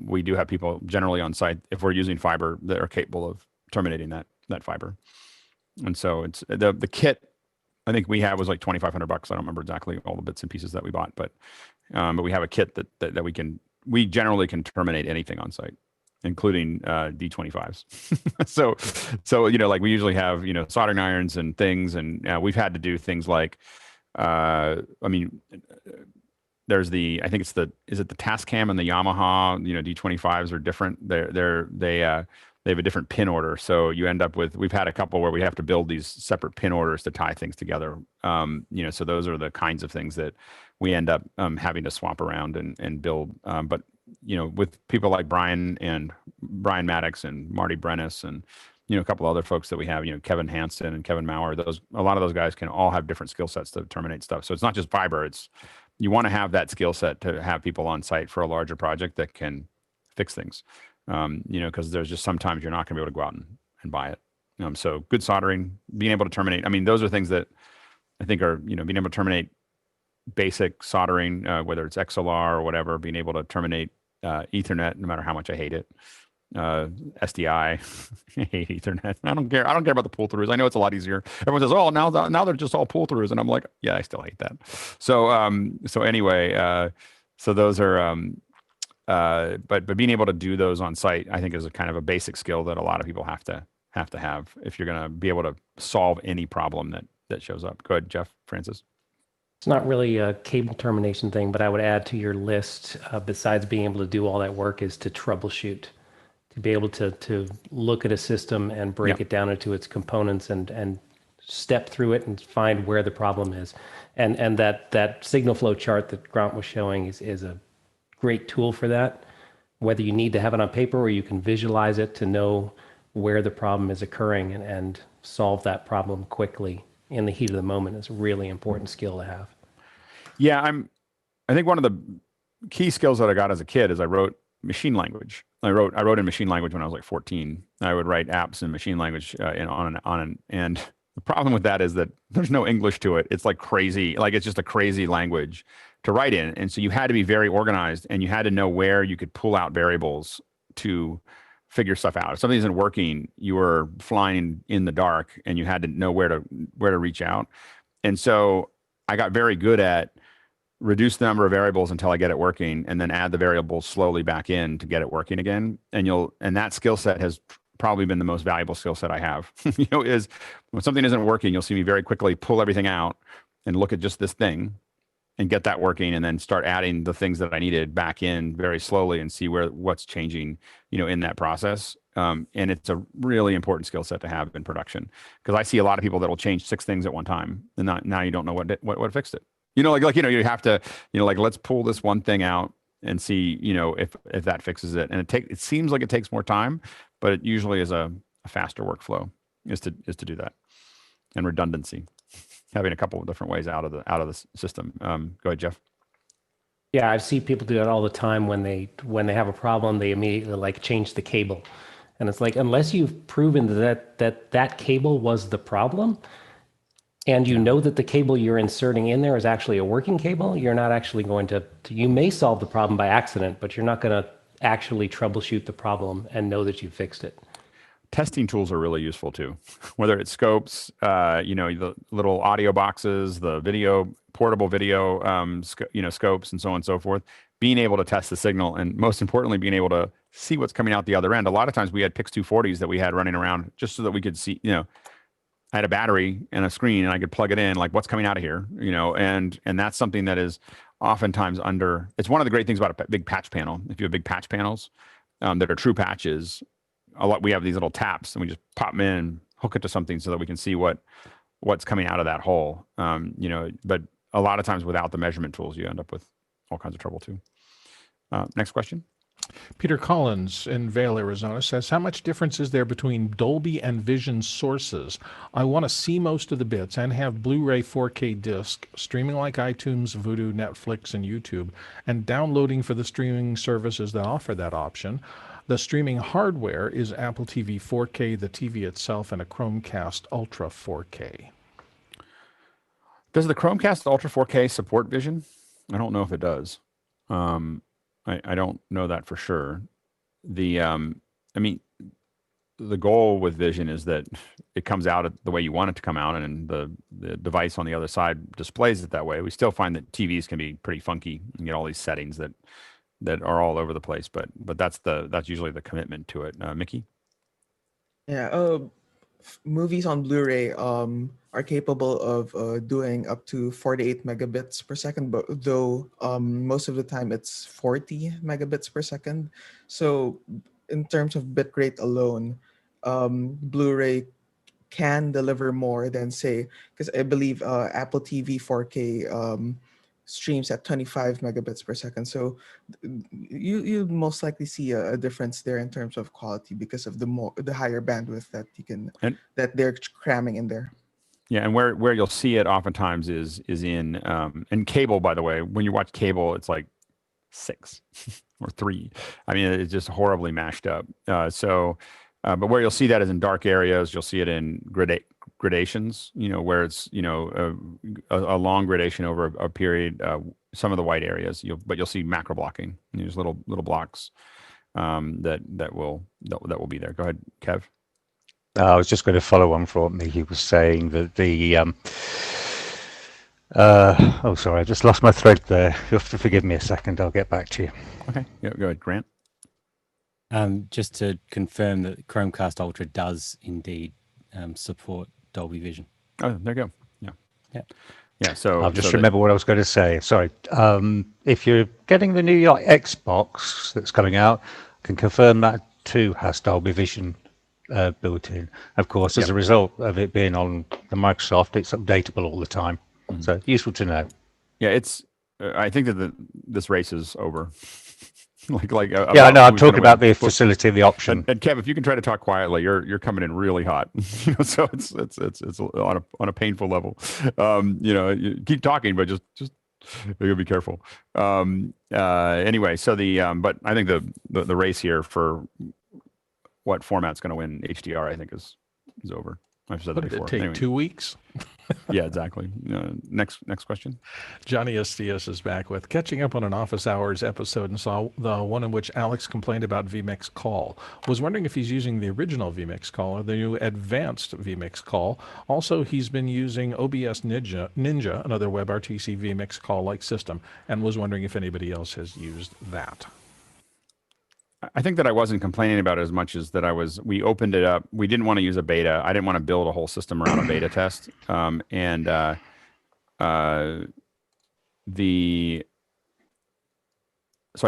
we do have people generally on site, if we're using fiber, that are capable of terminating that fiber. And so it's the kit I think we have was like $2,500. I don't remember exactly all the bits and pieces that we bought, but we have a kit that we generally can terminate anything on site, including D25s. so you know, like we usually have, you know, soldering irons and things, and we've had to do things like I mean, there's is it the Tascam and the Yamaha, you know, D25s are different. They have a different pin order. So you end up with, we've had a couple where we have to build these separate pin orders to tie things together. You know, so those are the kinds of things that we end up having to swap around and build. But with people like Brian Maddox and Marty Brennis and, a couple other folks that we have, Kevin Hansen and Kevin Maurer, a lot of those guys can all have different skill sets to terminate stuff. So it's not just fiber. You want to have that skill set to have people on site for a larger project that can fix things, because there's just sometimes you're not going to be able to go out and buy it. So good soldering, being able to terminate. I mean, those are things that I think are, being able to terminate basic soldering, whether it's XLR or whatever, being able to terminate Ethernet, no matter how much I hate it. SDI, I hate Ethernet. I don't care about the pull throughs. I know it's a lot easier. Everyone says, "Oh, now they're just all pull throughs," and I'm like, "Yeah, I still hate that." So anyway, so those are, but being able to do those on site, I think, is a kind of a basic skill that a lot of people have to have if you're going to be able to solve any problem that shows up. Go ahead, Jeff Francis. It's not really a cable termination thing, but I would add to your list, besides being able to do all that work, is to troubleshoot, to be able to look at a system and break it down into its components and step through it and find where the problem is. And that signal flow chart that Grant was showing is a great tool for that. Whether you need to have it on paper or you can visualize it to know where the problem is occurring and solve that problem quickly in the heat of the moment is a really important skill to have. Yeah, I think one of the key skills that I got as a kid is I wrote machine language. I wrote in machine language when I was like 14. I would write apps in machine language and the problem with that is that there's no English to it. It's like crazy, like it's just a crazy language to write in. And so you had to be very organized and you had to know where you could pull out variables to figure stuff out. If something isn't working, you were flying in the dark and you had to know where to reach out. And so I got very good at reduce the number of variables until I get it working and then add the variables slowly back in to get it working again. And that skill set has probably been the most valuable skill set I have. Is when something isn't working, you'll see me very quickly pull everything out and look at just this thing and get that working and then start adding the things that I needed back in very slowly and see what's changing, in that process. And it's a really important skill set to have in production because I see a lot of people that will change 6 things at one time and now you don't know what fixed it. You have to, let's pull this one thing out and see, if that fixes it. And it seems like it takes more time, but it usually is a faster workflow is to do that. And redundancy, having a couple of different ways out of the system. Go ahead, Jeff. Yeah, I see people do that all the time when they have a problem, they immediately change the cable. And it's like, unless you've proven that cable was the problem, and you know that the cable you're inserting in there is actually a working cable, you're not actually going to you may solve the problem by accident, but you're not going to actually troubleshoot the problem and know that you fixed it. Testing tools are really useful too, whether it's scopes, the little audio boxes, the portable video, scopes and so on and so forth, being able to test the signal and most importantly, being able to see what's coming out the other end. A lot of times we had Pix 240s that we had running around just so that we could see, I had a battery and a screen and I could plug it in, like what's coming out of here, and that's something that is oftentimes it's one of the great things about a big patch panel. If you have big patch panels that are true patches, we have these little taps and we just pop them in, hook it to something so that we can see what's coming out of that hole. But a lot of times without the measurement tools, you end up with all kinds of trouble too. Next question. Peter Collins in Vail, Arizona says, how much difference is there between Dolby and Vision sources? I want to see most of the bits and have Blu-ray 4K disc, streaming like iTunes, Vudu, Netflix, and YouTube, and downloading for the streaming services that offer that option. The streaming hardware is Apple TV 4K, the TV itself, and a Chromecast Ultra 4K. Does the Chromecast Ultra 4K support Vision? I don't know if it does. I don't know that for sure. The goal with Vision is that it comes out the way you want it to come out, and the device on the other side displays it that way. We still find that TVs can be pretty funky and get all these settings that are all over the place, but that's usually the commitment to it. Mickey? Yeah, movies on Blu-ray are capable of doing up to 48 megabits per second, but though most of the time it's 40 megabits per second. So in terms of bitrate alone, Blu-ray can deliver more than, say, because I believe Apple TV 4K streams at 25 megabits per second. So you most likely see a difference there in terms of quality because of the higher bandwidth that that they're cramming in there. Yeah, and where you'll see it oftentimes is in cable. By the way, when you watch cable, it's like 6 or 3. I mean, it's just horribly mashed up. But where you'll see that is in dark areas. You'll see it in gradations. Where it's a long gradation over a period. Some of the white areas, but you'll see macro blocking. There's little blocks that will be there. Go ahead, Kev. I was just going to follow on from what he was saying that the oh, sorry, I just lost my thread there. You'll have to forgive me a second. I'll get back to you. Okay, yeah, go ahead, Grant. Just to confirm that Chromecast Ultra does indeed support Dolby Vision. Oh, there you go. Yeah. So I'll just remember what I was going to say. Sorry. If you're getting the new Xbox that's coming out, I can confirm that too has Dolby Vision built in. Of course, as a result of it being on the Microsoft, it's updatable all the time. So useful to know. Yeah, it's. I think that this race is over. Yeah, I know. I'm talking about the facility, the option. And Kev, if you can try to talk quietly, you're coming in really hot. So it's on a painful level. You keep talking, but just you gotta be careful. Anyway, so but I think the race here for what format's going to win HDR, I think is over. I've said that before. Did it take 2 weeks? Yeah, exactly. Next question. Johnny Estias is back with catching up on an Office Hours episode and saw the one in which Alex complained about vMix Call. Was wondering if he's using the original vMix Call or the new advanced vMix Call. Also, he's been using OBS Ninja, another WebRTC vMix Call-like system, and was wondering if anybody else has used that. I think that I wasn't complaining about it as much as that we opened it up. We didn't want to use a beta. I didn't want to build a whole system around a beta test. So I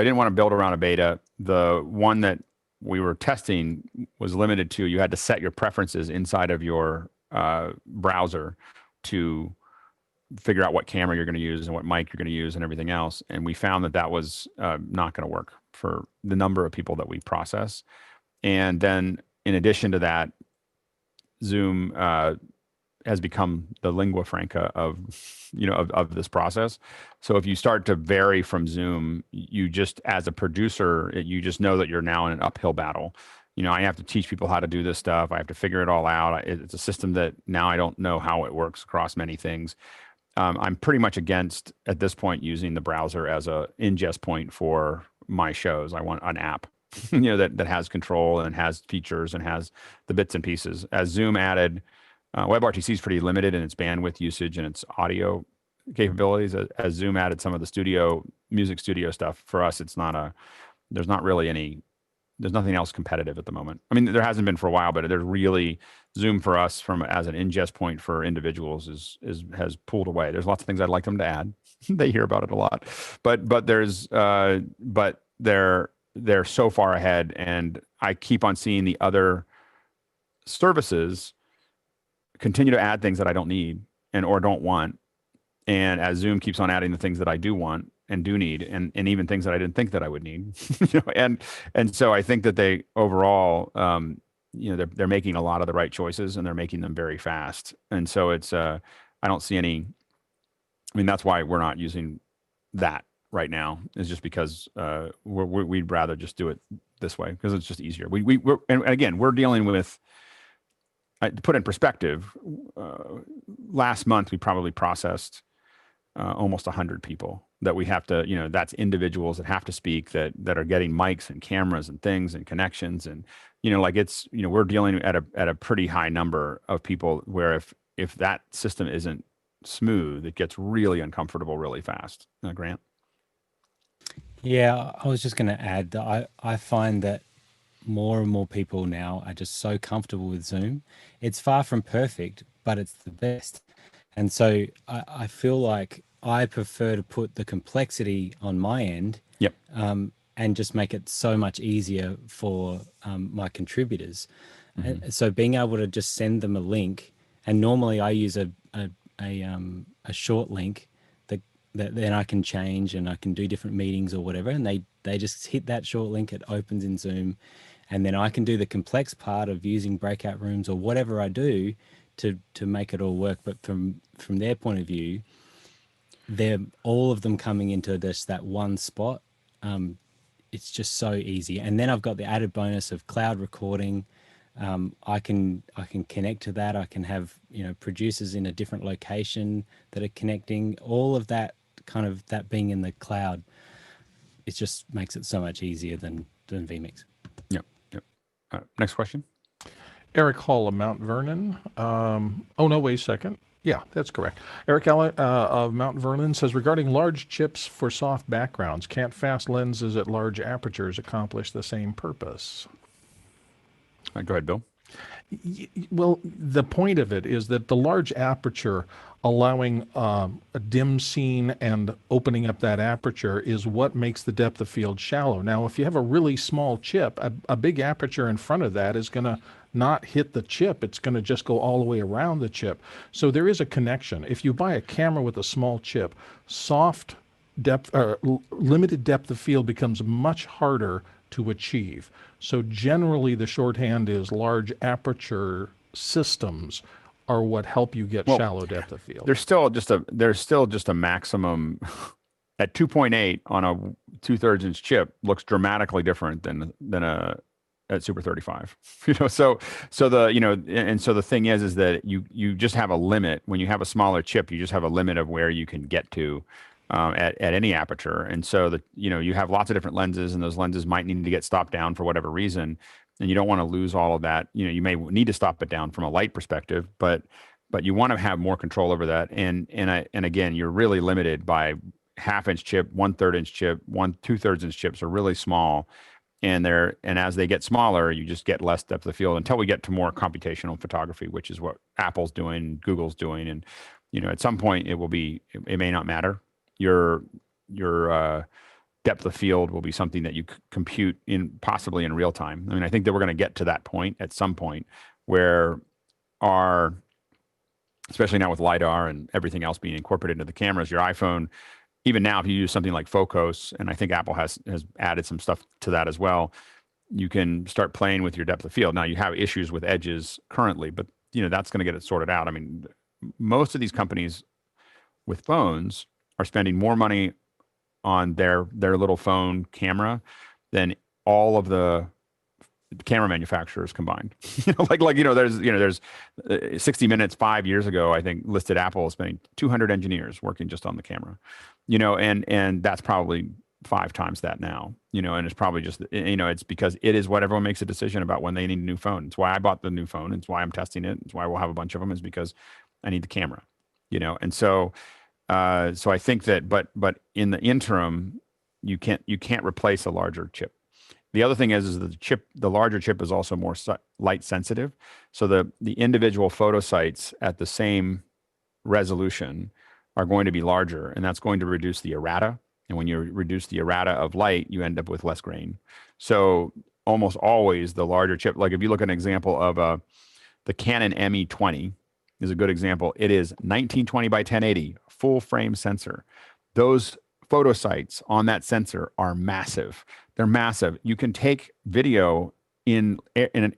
didn't want to build around a beta. The one that we were testing was limited to, you had to set your preferences inside of your browser to figure out what camera you're going to use and what mic you're going to use and everything else. And we found that was not going to work for the number of people that we process. And then in addition to that, Zoom has become the lingua franca of this process. So if you start to vary from Zoom, you just, as a producer, you just know that you're now in an uphill battle. I have to teach people how to do this stuff. I have to figure it all out. It's a system that now I don't know how it works across many things. I'm pretty much against, at this point, using the browser as a ingest point for my shows. I want an app, that has control and has features and has the bits and pieces. As Zoom added, WebRTC is pretty limited in its bandwidth usage and its audio capabilities. As Zoom added some of the music studio stuff, for us, there's nothing else competitive at the moment. I mean, there hasn't been for a while, but there's really Zoom for us as an ingest point for individuals has pulled away. There's lots of things I'd like them to add. They hear about it a lot, but they're so far ahead, and I keep on seeing the other services continue to add things that I don't need or don't want. And as Zoom keeps on adding the things that I do want and do need, and even things that I didn't think that I would need, and so I think that they overall, they're making a lot of the right choices, and they're making them very fast. And so it's, I don't see any. I mean, that's why we're not using that right now. Is just because we'd rather just do it this way because it's just easier. And again, we're dealing with. To put in perspective, last month we probably processed almost 100 people that we have to, that's individuals that have to speak that are getting mics and cameras and things and connections. And, we're dealing at a pretty high number of people where if that system isn't smooth, it gets really uncomfortable really fast. Grant? Yeah, I was just going to add that I find that more and more people now are just so comfortable with Zoom. It's far from perfect, but it's the best. And so I feel like I prefer to put the complexity on my end. Yep. And just make it so much easier for my contributors. Mm-hmm. And so being able to just send them a link, and normally I use a short link that then I can change and I can do different meetings or whatever. And they just hit that short link, it opens in Zoom. And then I can do the complex part of using breakout rooms or whatever I do to make it all work. But from their point of view, they're all of them coming into just that one spot. It's just so easy. And then I've got the added bonus of cloud recording. I can connect to that. I can have, producers in a different location that are connecting. All of that kind of that being in the cloud, it just makes it so much easier than vMix. Yep. Next question. Eric Hall of Mount Vernon. Oh no, wait a second. Yeah, that's correct. Eric of Mount Vernon says, regarding large chips for soft backgrounds, can't fast lenses at large apertures accomplish the same purpose? Go ahead, Bill. Well, the point of it is that the large aperture allowing a dim scene and opening up that aperture is what makes the depth of field shallow. Now, if you have a really small chip, a big aperture in front of that is going to not hit the chip. It's going to just go all the way around the chip. So there is a connection. If you buy a camera with a small chip, soft depth or limited depth of field becomes much harder to achieve. So generally the shorthand is large aperture systems are what help you get shallow depth of field. There's still just a maximum at 2.8 on a 2/3 inch chip looks dramatically different than a at Super 35. So the thing is that you just have a limit when you have a smaller chip. You just have a limit of where you can get to at any aperture. And so you have lots of different lenses, and those lenses might need to get stopped down for whatever reason. And you don't want to lose all of that. You may need to stop it down from a light perspective, but you want to have more control over that. And again, you're really limited by 1/2 inch chip, 1/3 inch chip, 2/3 inch chips are really small. And as they get smaller, you just get less depth of field until we get to more computational photography, which is what Apple's doing, Google's doing. And, at some point it may not matter. Your depth of field will be something that you compute possibly in real time. I mean, I think that we're going to get to that point at some point where especially now with LiDAR and everything else being incorporated into the cameras, your iPhone, even now, if you use something like Focus, and I think Apple has added some stuff to that as well, you can start playing with your depth of field. Now, you have issues with edges currently, but that's going to get it sorted out. I mean, most of these companies with phones are spending more money on their little phone camera than all of the camera manufacturers combined. There's 60 Minutes 5 years ago, I think, listed Apple as spending 200 engineers working just on the camera, and that's probably 5 times that now, and it's probably just, it's because it is what everyone makes a decision about when they need a new phone. It's why I bought the new phone. It's why I'm testing it. It's why we'll have a bunch of them, is because I need the camera, and so I think that, but in the interim, you can't replace a larger chip. The other thing is the larger chip is also more light sensitive. So the individual photo sites at the same resolution are going to be larger, and that's going to reduce the errata. And when you reduce the errata of light, you end up with less grain. So almost always the larger chip, like if you look at an example of the Canon ME20 is a good example. It is 1920 by 1080 full frame sensor. Those photo sites on that sensor are massive. They're massive. You can take video in an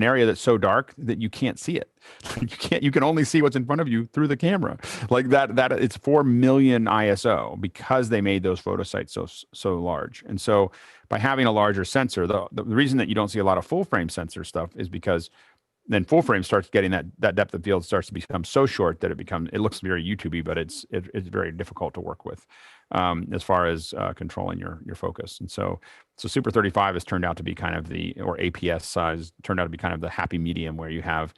area that's so dark that you can't see it. You can only see what's in front of you through the camera. Like that it's 4 million ISO because they made those photo sites so large. And so by having a larger sensor, the reason that you don't see a lot of full frame sensor stuff is because then full frame starts getting that depth of field starts to become so short that it looks very YouTubey, but it's very difficult to work with as far as controlling your focus. And so Super 35 has turned out to be kind of or APS size turned out to be kind of the happy medium where you have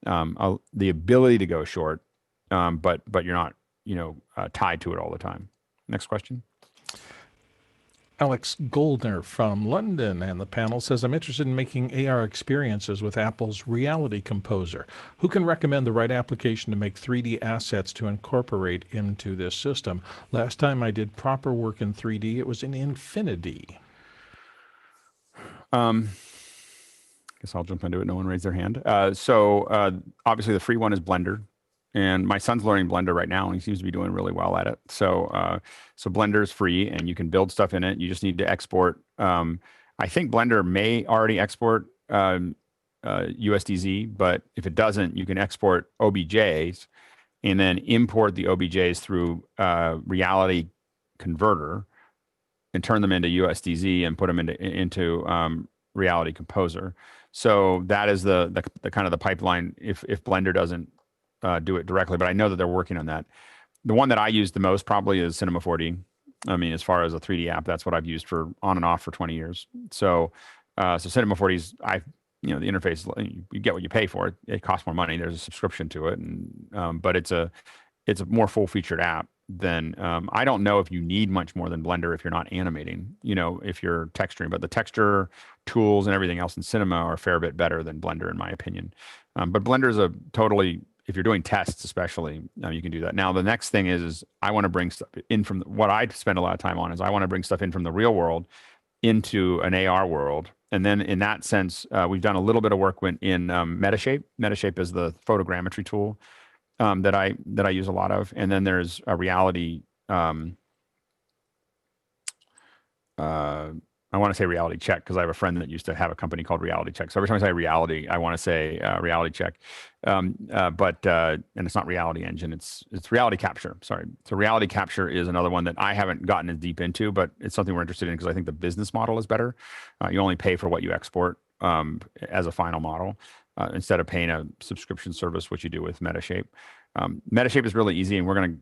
the ability to go short, but you're not tied to it all the time. Next question. Alex Goldner from London and the panel says, I'm interested in making AR experiences with Apple's Reality Composer. Who can recommend the right application to make 3D assets to incorporate into this system? Last time I did proper work in 3D, it was in Infinity. Guess I'll jump into it. No one raised their hand. So obviously the free one is Blender. and my son's learning Blender right now, and he seems to be doing really well at it. So, so Blender is free, and you can build stuff in it. You just need to export. I think Blender may already export USDZ, but if it doesn't, you can export OBJs and then import the OBJs through Reality Converter and turn them into USDZ and put them into Reality Composer. So that is the kind of the pipeline if Blender doesn't do it directly, but I know that they're working on that. The one that I use the most probably is Cinema 4D. I mean, as far as a 3D app, that's what I've used for on and off for 20 years. So, so Cinema 4D's, the interface, you get what you pay for it. It costs more money. There's a subscription to it, and but it's a more full featured app than I don't know if you need much more than Blender if you're not animating. If you're texturing, but the texture tools and everything else in Cinema are a fair bit better than Blender, in my opinion. But Blender is a totally, if you're doing tests, especially, you can do that. Now, the next thing is I want to bring stuff in from what I spend a lot of time on is I want to bring stuff in from the real world into an AR world. And then in that sense, we've done a little bit of work in Metashape. Metashape is the photogrammetry tool that I use a lot of. And then there's a reality, I want to say Reality Check because I have a friend that used to have a company called Reality Check. So every time I say reality, I want to say Reality Check. And it's not Reality Engine, it's Reality Capture. Sorry. So Reality Capture is another one that I haven't gotten as deep into, but it's something we're interested in because I think the business model is better. You only pay for what you export as a final model instead of paying a subscription service, which you do with Metashape. Metashape is really easy, and we're going to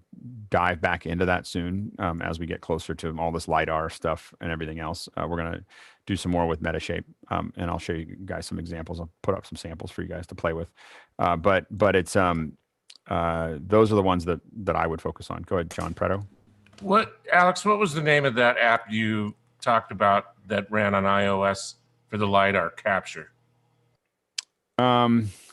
dive back into that soon as we get closer to all this LiDAR stuff and everything else. We're going to do some more with Metashape, and I'll show you guys some examples. I'll put up some samples for you guys to play with. But it's those are the ones that I would focus on. Go ahead, John Preto. Alex, what was the name of that app you talked about that ran on iOS for the LiDAR capture?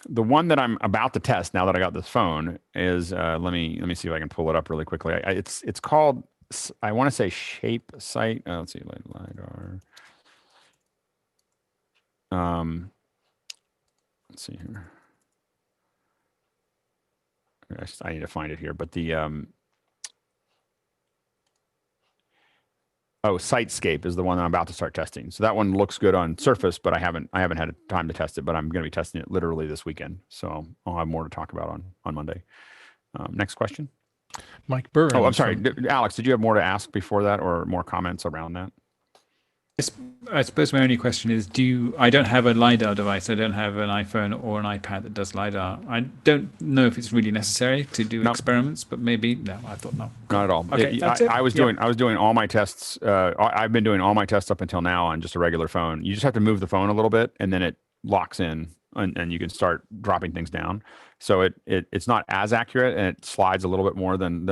The one that I'm about to test now that I got this phone is let me see if I can pull it up really quickly. It's called, I want to say Shape Site. Let's see, LiDAR. Let's see here. I need to find it here, but the Sitescape is the one that I'm about to start testing. So that one looks good on Surface, but I haven't had time to test it, but I'm going to be testing it literally this weekend. So I'll have more to talk about on Monday. Next question. Mike Burns. Oh, I'm sorry. Alex, did you have more to ask before that or more comments around that? I suppose my only question is, I don't have a LiDAR device. I don't have an iPhone or an iPad that does LiDAR. I don't know if it's really necessary to do experiments, but maybe. No, I thought no. Not at all. Okay, that's it. I was doing all my tests. I've been doing all my tests up until now on just a regular phone. You just have to move the phone a little bit and then it locks in and you can start dropping things down. So it's not as accurate and it slides a little bit more than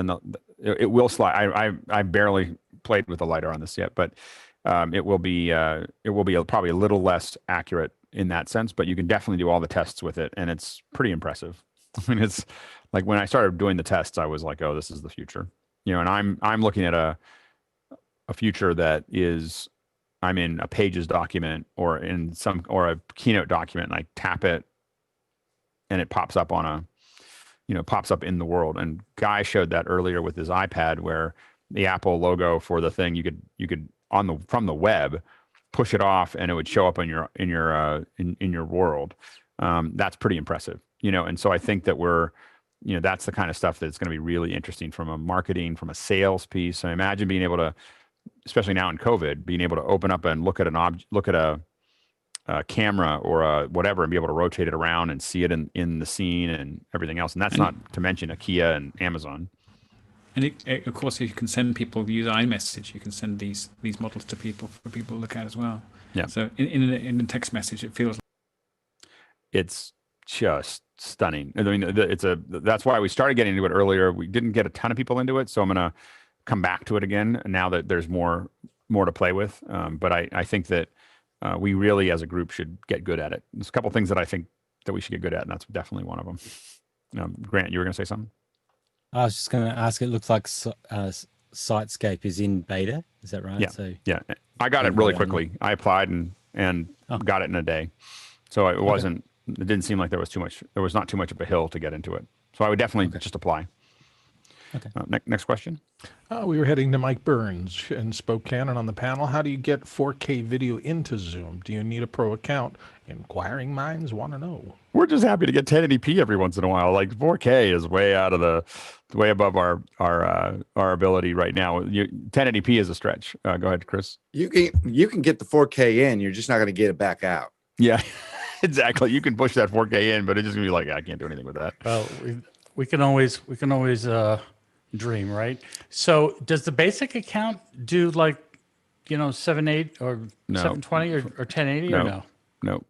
it will slide. I barely played with the LiDAR on this yet, but it will be probably a little less accurate in that sense, but you can definitely do all the tests with it, and it's pretty impressive. I mean, it's like when I started doing the tests, I was like, "Oh, this is the future," And I'm looking at a future that is, I'm in a Pages document or a Keynote document, and I tap it, and it pops up pops up in the world. And Guy showed that earlier with his iPad, where the Apple logo for the thing you could from the web push it off and it would show up in your world. That's pretty impressive, and so I think that that's the kind of stuff that's going to be really interesting from a marketing, from a sales piece. I imagine being able to, especially now in COVID, being able to open up and look at a camera or a whatever and be able to rotate it around and see it in the scene and everything else. And that's not to mention IKEA and Amazon. And of course, you can send people, use iMessage, you can send these models to people for people to look at as well. Yeah. So in a text message, it feels it's just stunning. I mean, that's why we started getting into it earlier. We didn't get a ton of people into it, so I'm going to come back to it again now that there's more to play with. But I think that we really, as a group, should get good at it. There's a couple things that I think that we should get good at, and that's definitely one of them. Grant, you were going to say something? I was just going to ask, it looks like Sitescape is in beta. Is that right? Yeah. Yeah. I got it really quickly. I applied and got it in a day. So it didn't seem like there was not too much of a hill to get into it. So I would definitely just apply. Okay. Next question. We were heading to Mike Burns in Spokane, and on the panel, how do you get 4K video into Zoom? Do you need a pro account? Inquiring minds want to know. We're just happy to get 1080p every once in a while. Like 4K is way way above our ability right now. 1080p is a stretch. Go ahead, Chris. You can get the 4K in. You're just not going to get it back out. Yeah, exactly. You can push that 4K in, but it's just gonna be like, I can't do anything with that. Well, we can always dream, right? So does the basic account do like 7.8 or 720 or 1080 or no? No.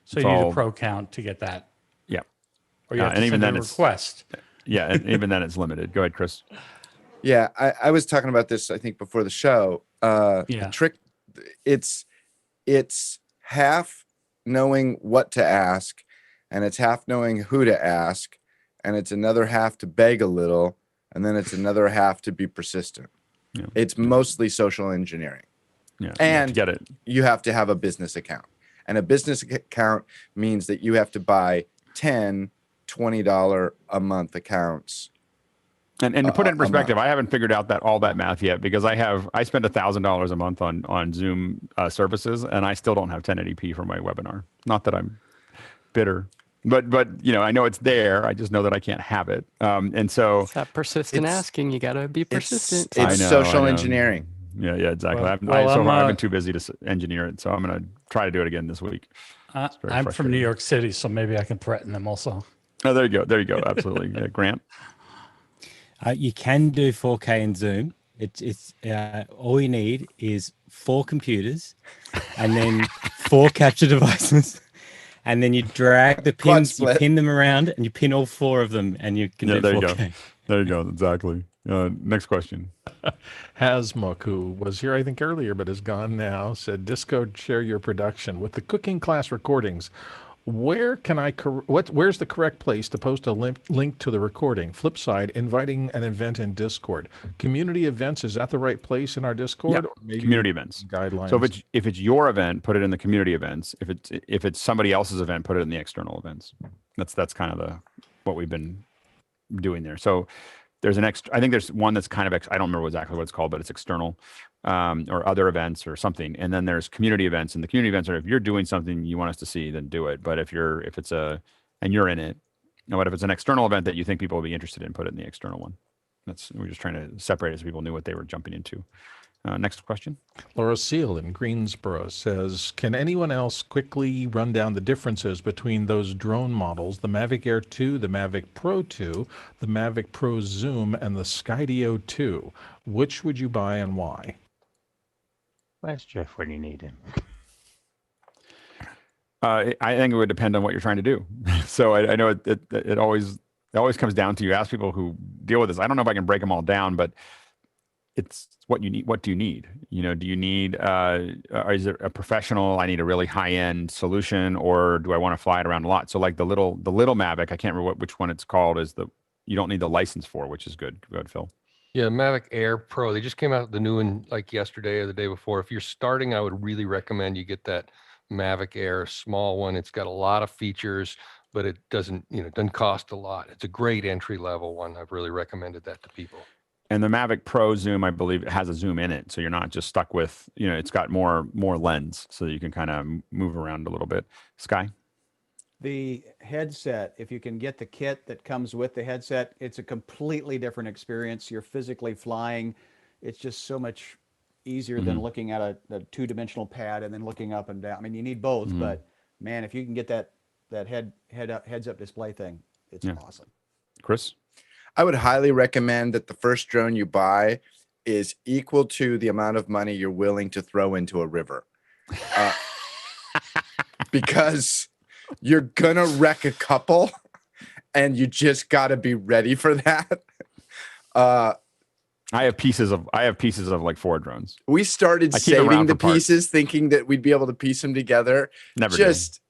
So you need a pro account to get that. Yeah. Or you have to send a request. Yeah, and even then it's limited. Go ahead, Chris. Yeah, I was talking about this, I think, before the show. The trick, it's half knowing what to ask, and it's half knowing who to ask, and it's another half to beg a little, and then it's another half to be persistent. Yeah. It's mostly social engineering. Yeah, and get it. You have to have a business account. And a business account means that you have to buy $10, $20 a month accounts. And to put it in perspective, I haven't figured out all that math yet, because I spend $1,000 a month on Zoom services, and I still don't have 1080p for my webinar. Not that I'm bitter, but I know it's there. I just know that I can't have it. And so it's that persistent asking. You got to be persistent. It's social engineering. Yeah, exactly. I've been too busy to engineer it, so I'm going to try to do it again this week. I'm from New York City, so maybe I can threaten them also. Oh, there you go. Absolutely. Grant. You can do 4K in Zoom. It's all you need is 4 computers, and then 4 capture devices, and then you drag the pins, you pin them around, and you pin all 4 of them, and you can do 4K. There you go. Exactly. Next question. Hasmuk, who was here, I think, earlier, but is gone now, said, Discord, share your production. With the cooking class recordings, where's the correct place to post a link to the recording? Flip side, inviting an event in Discord. Community events, is that the right place in our Discord? Yeah, or maybe community events. Guidelines. So if it's your event, put it in the community events. If it's somebody else's event, put it in the external events. That's kind of what we've been doing there. So there's I think there's one that's kind of I don't remember exactly what it's called, but it's external, or other events or something. And then there's community events, and the community events are, if you're doing something you want us to see, then do it. But if it's and you're in it, but if it's an external event that you think people will be interested in, put it in the external one. We're just trying to separate it so people knew what they were jumping into. Next question. Laura Seal in Greensboro says, can anyone else quickly run down the differences between those drone models, the Mavic Air 2, the Mavic Pro 2, the Mavic Pro Zoom, and the Skydio 2? Which would you buy and why? Where's Jeff when you need him? I think it would depend on what you're trying to do. So I know it always comes down to, you ask people who deal with this. I don't know if I can break them all down, but it's what you need. What do you need? Do you need, is it a professional? I need a really high end solution, or do I want to fly it around a lot? So like the little Mavic, I can't remember which one it's called, you don't need the license for, which is good. Go ahead, Phil. Yeah, Mavic Air Pro. They just came out with the new one like yesterday or the day before. If you're starting, I would really recommend you get that Mavic Air small one. It's got a lot of features, but it doesn't cost a lot. It's a great entry level one. I've really recommended that to people. And the Mavic Pro Zoom, I believe, it has a zoom in it, so you're not just stuck with, it's got more lens, so you can kind of move around a little bit. Sky? The headset, if you can get the kit that comes with the headset, it's a completely different experience. You're physically flying. It's just so much easier than looking at a 2-dimensional pad and then looking up and down. I mean, you need both, but man, if you can get that heads-up display thing, it's awesome. Chris? I would highly recommend that the first drone you buy is equal to the amount of money you're willing to throw into a river. Because you're gonna wreck a couple, and you just got to be ready for that. I have pieces of like 4 drones. We started saving the pieces, thinking that we'd be able to piece them together. Never just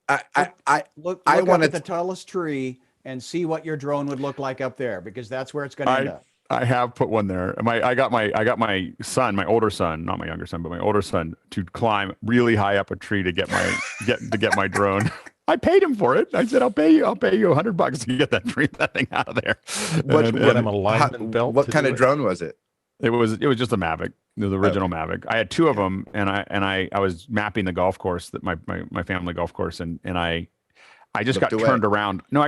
did. I want at the tallest tree and see what your drone would look like up there, because that's where it's going to end up. I have put one there. I got my son, my older son, not my younger son, but my older son, to climb really high up a tree to get my get my drone. I paid him for it. I said, I'll pay you $100 to get that thing out of there. What, And- get and him a lineman belt? What to kind do of it? drone was it? It was just a Mavic, the original Mavic. I had two of them, and I was mapping the golf course, that my family golf course, and I just got Looked away. turned around. No,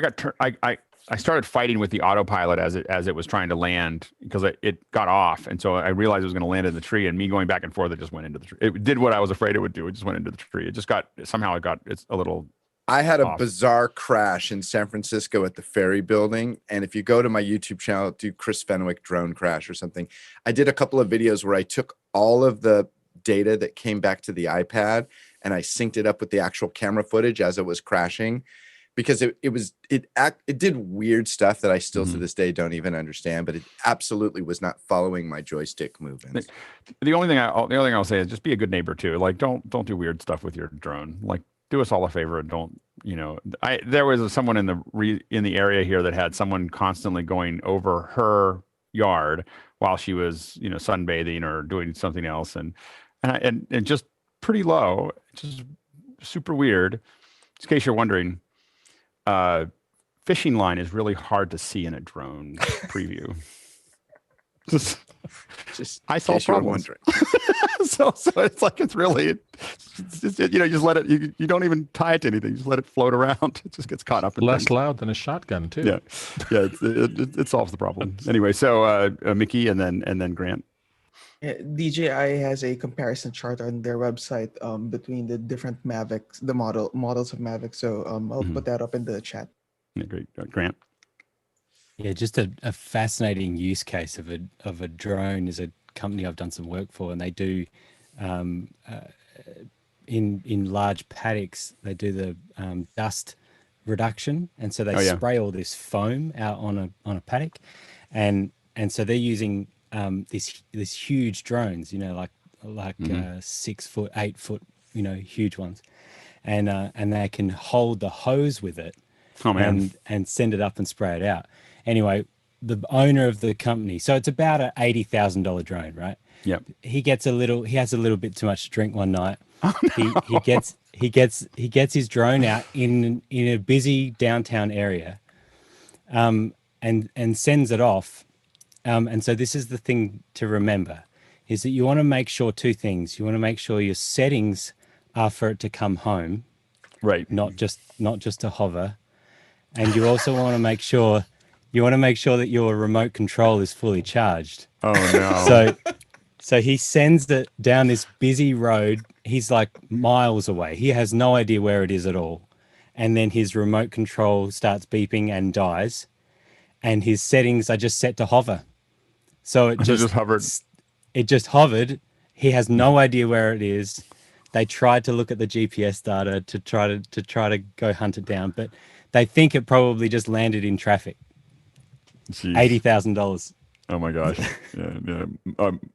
I started fighting with the autopilot as it was trying to land, because it got off, and so I realized it was going to land in the tree, and me going back and forth, it just went into the tree. It did what I was afraid it would do. It just went into the tree. It's a little. I had a off. bizarre crash in San Francisco at the Ferry Building. And if you go to my YouTube channel, do Chris Fenwick drone crash or something. I did a couple of videos where I took all of the data that came back to the iPad and I synced it up with the actual camera footage as it was crashing, because it did weird stuff that I still to this day don't even understand, but it absolutely was not following my joystick movements. The only thing I'll say is just be a good neighbor too. Like don't do weird stuff with your drone. Like, do us all a favor and don't, there was someone in the area here that had someone constantly going over her yard while she was, sunbathing or doing something else. And just pretty low, just super weird. In case you're wondering, fishing line is really hard to see in a drone preview. Just I saw problems. so it's like, it's really, you just let it, you don't even tie it to anything. You just let it float around. It just gets caught up in Less things. loud than a shotgun too. Yeah. It solves the problem. Anyway, so Mickey and then Grant. DJI has a comparison chart on their website between the different Mavics, the models of Mavic. So I'll put that up in the chat. Yeah, great. Grant. Yeah, just a fascinating use case of a drone is a company I've done some work for, and they do in large paddocks, they do the dust reduction, and so they spray all this foam out on a paddock, and so they're using these huge drones, like 6 foot, 8 foot, huge ones, and they can hold the hose with it. Oh, man. And send it up and spray it out. Anyway, the owner of the company, so it's about a $80,000 drone, right? Yep. He has a little bit too much to drink one night. Oh, no. He gets his drone out in a busy downtown area, and sends it off. And so this is the thing to remember, is that you want to make sure two things. You want to make sure your settings are for it to come home, right? Not just to hover. And you also want to make sure that your remote control is fully charged. Oh no. So he sends it down this busy road. He's like miles away. He has no idea where it is at all. And then his remote control starts beeping and dies. And his settings are just set to hover. So it just hovered. It just hovered. He has no idea where it is. They tried to look at the GPS data to try to go hunt it down, but they think it probably just landed in traffic. $80,000. Oh my gosh! Yeah.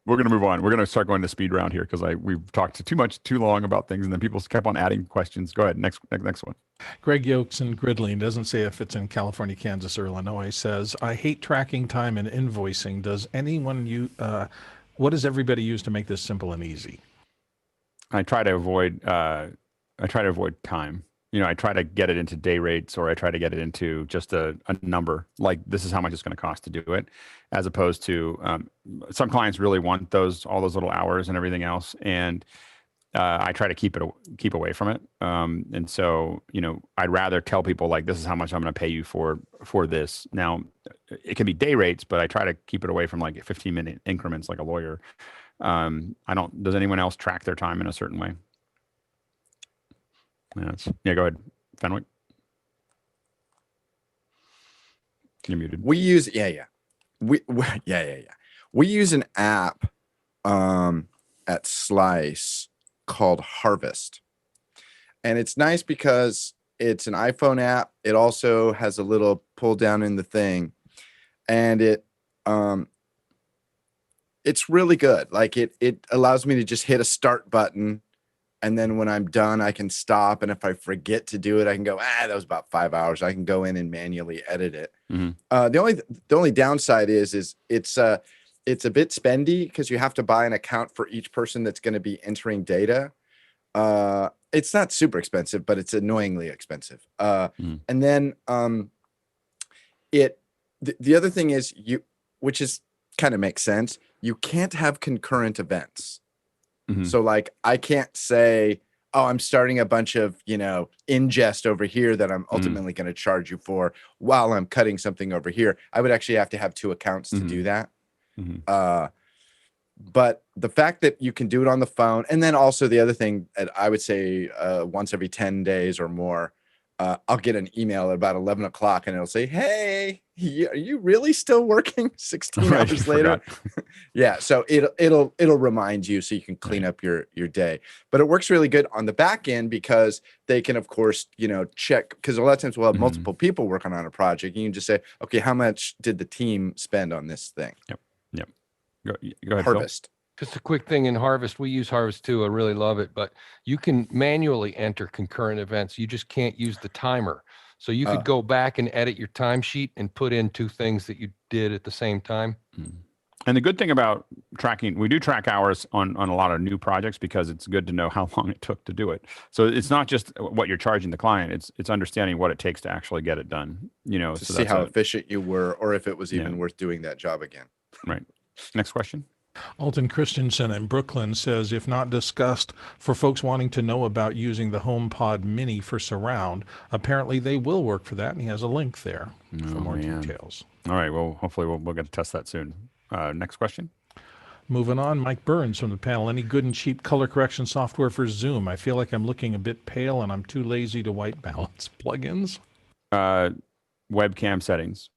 We're gonna move on. We're gonna start going to speed round here because we've talked too long about things, and then people kept on adding questions. Go ahead, next one. Greg Yokes in Gridley, doesn't say if it's in California, Kansas, or Illinois, says, I hate tracking time and invoicing. Does anyone what does everybody use to make this simple and easy? I try to avoid time. I try to get it into day rates, or I try to get it into just a number, like this is how much it's going to cost to do it, as opposed to some clients really want all those little hours and everything else, and I try to keep away from it. And so I'd rather tell people like this is how much I'm going to pay you for this. Now it can be day rates, but I try to keep it away from like 15-minute increments like a lawyer. Does anyone else track their time in a certain way? Yeah, go ahead, Fenwick. You're muted. We use we use an app at Slice called Harvest, and it's nice because it's an iPhone app. It also has a little pull down in the thing, and it's really good. Like it allows me to just hit a start button. And then when I'm done, I can stop. And if I forget to do it, I can go, that was about 5 hours. I can go in and manually edit it. Mm-hmm. The only downside is it's a bit spendy because you have to buy an account for each person that's going to be entering data. It's not super expensive, but it's annoyingly expensive. And then the other thing is which is kind of makes sense. You can't have concurrent events. So like I can't say, oh, I'm starting a bunch of, ingest over here that I'm ultimately going to charge you for while I'm cutting something over here. I would actually have to have 2 accounts to do that. But the fact that you can do it on the phone, and then also the other thing that I would say once every 10 days or more, I'll get an email at about 11 o'clock and it'll say, hey, are you really still working 16 hours later? Yeah. So it'll remind you so you can clean up your day, but it works really good on the back end because they can, of course, check, because a lot of times we'll have multiple people working on a project. And you can just say, okay, how much did the team spend on this thing? Yep. Go ahead, Harvest. Just a quick thing in Harvest. We use Harvest too. I really love it, but you can manually enter concurrent events. You just can't use the timer. So you could go back and edit your timesheet and put in 2 things that you did at the same time. And the good thing about tracking, we do track hours on a lot of new projects because it's good to know how long it took to do it. So it's not just what you're charging the client, it's understanding what it takes to actually get it done, to see how efficient you were, or if it was even worth doing that job again. Right. Next question. Alton Christensen in Brooklyn says, if not discussed, for folks wanting to know about using the HomePod Mini for surround, apparently they will work for that, and he has a link there for more details. All right, well, hopefully we'll get to test that soon. Next question. Moving on, Mike Burns from the panel. Any good and cheap color correction software for Zoom? I feel like I'm looking a bit pale and I'm too lazy to white balance. Plugins? Webcam settings.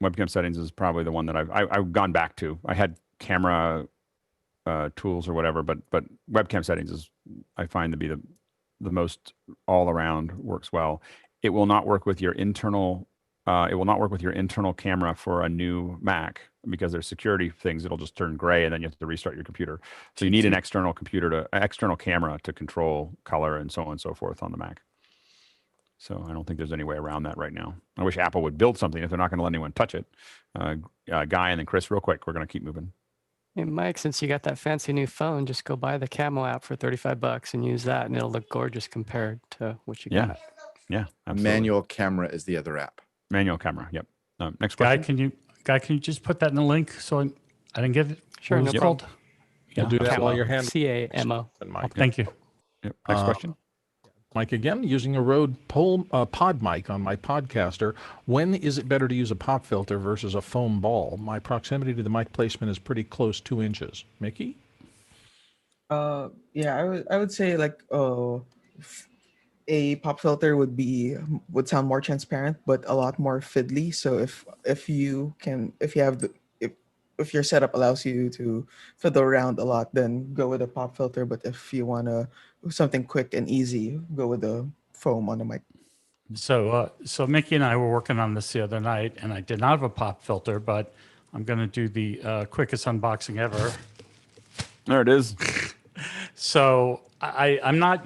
Webcam settings is probably the one that I've gone back to. I had camera tools or whatever, but webcam settings is, I find, to be the most all around, works well. It will not work with your internal camera for a new Mac because there's security things. It'll just turn gray and then you have to restart your computer. So you need an external camera to control color and so on and so forth on the Mac. So I don't think there's any way around that right now. I wish Apple would build something if they're not going to let anyone touch it. Guy and then Chris, real quick, we're going to keep moving. Hey, Mike, since you got that fancy new phone, just go buy the Camo app for $35 and use that, and it'll look gorgeous compared to what you got. Yeah, absolutely. Manual camera is the other app. Manual camera, yep. Next question. Guy, can you just put that in the link so I didn't get it? Sure, no problem. You'll do that while you're handling. CAMO. Thank you. Yep. Next question. Mike again, using a Rode pod mic on my podcaster. When is it better to use a pop filter versus a foam ball? My proximity to the mic placement is pretty close, 2 inches. Mickey? Yeah, I would say like a pop filter would sound more transparent, but a lot more fiddly. So if your setup allows you to fiddle around a lot, then go with a pop filter. But if you want to something quick and easy, go with the foam on the mic. So Mickey and I were working on this the other night, and I did not have a pop filter, but I'm going to do the quickest unboxing ever. There it is. So I'm not,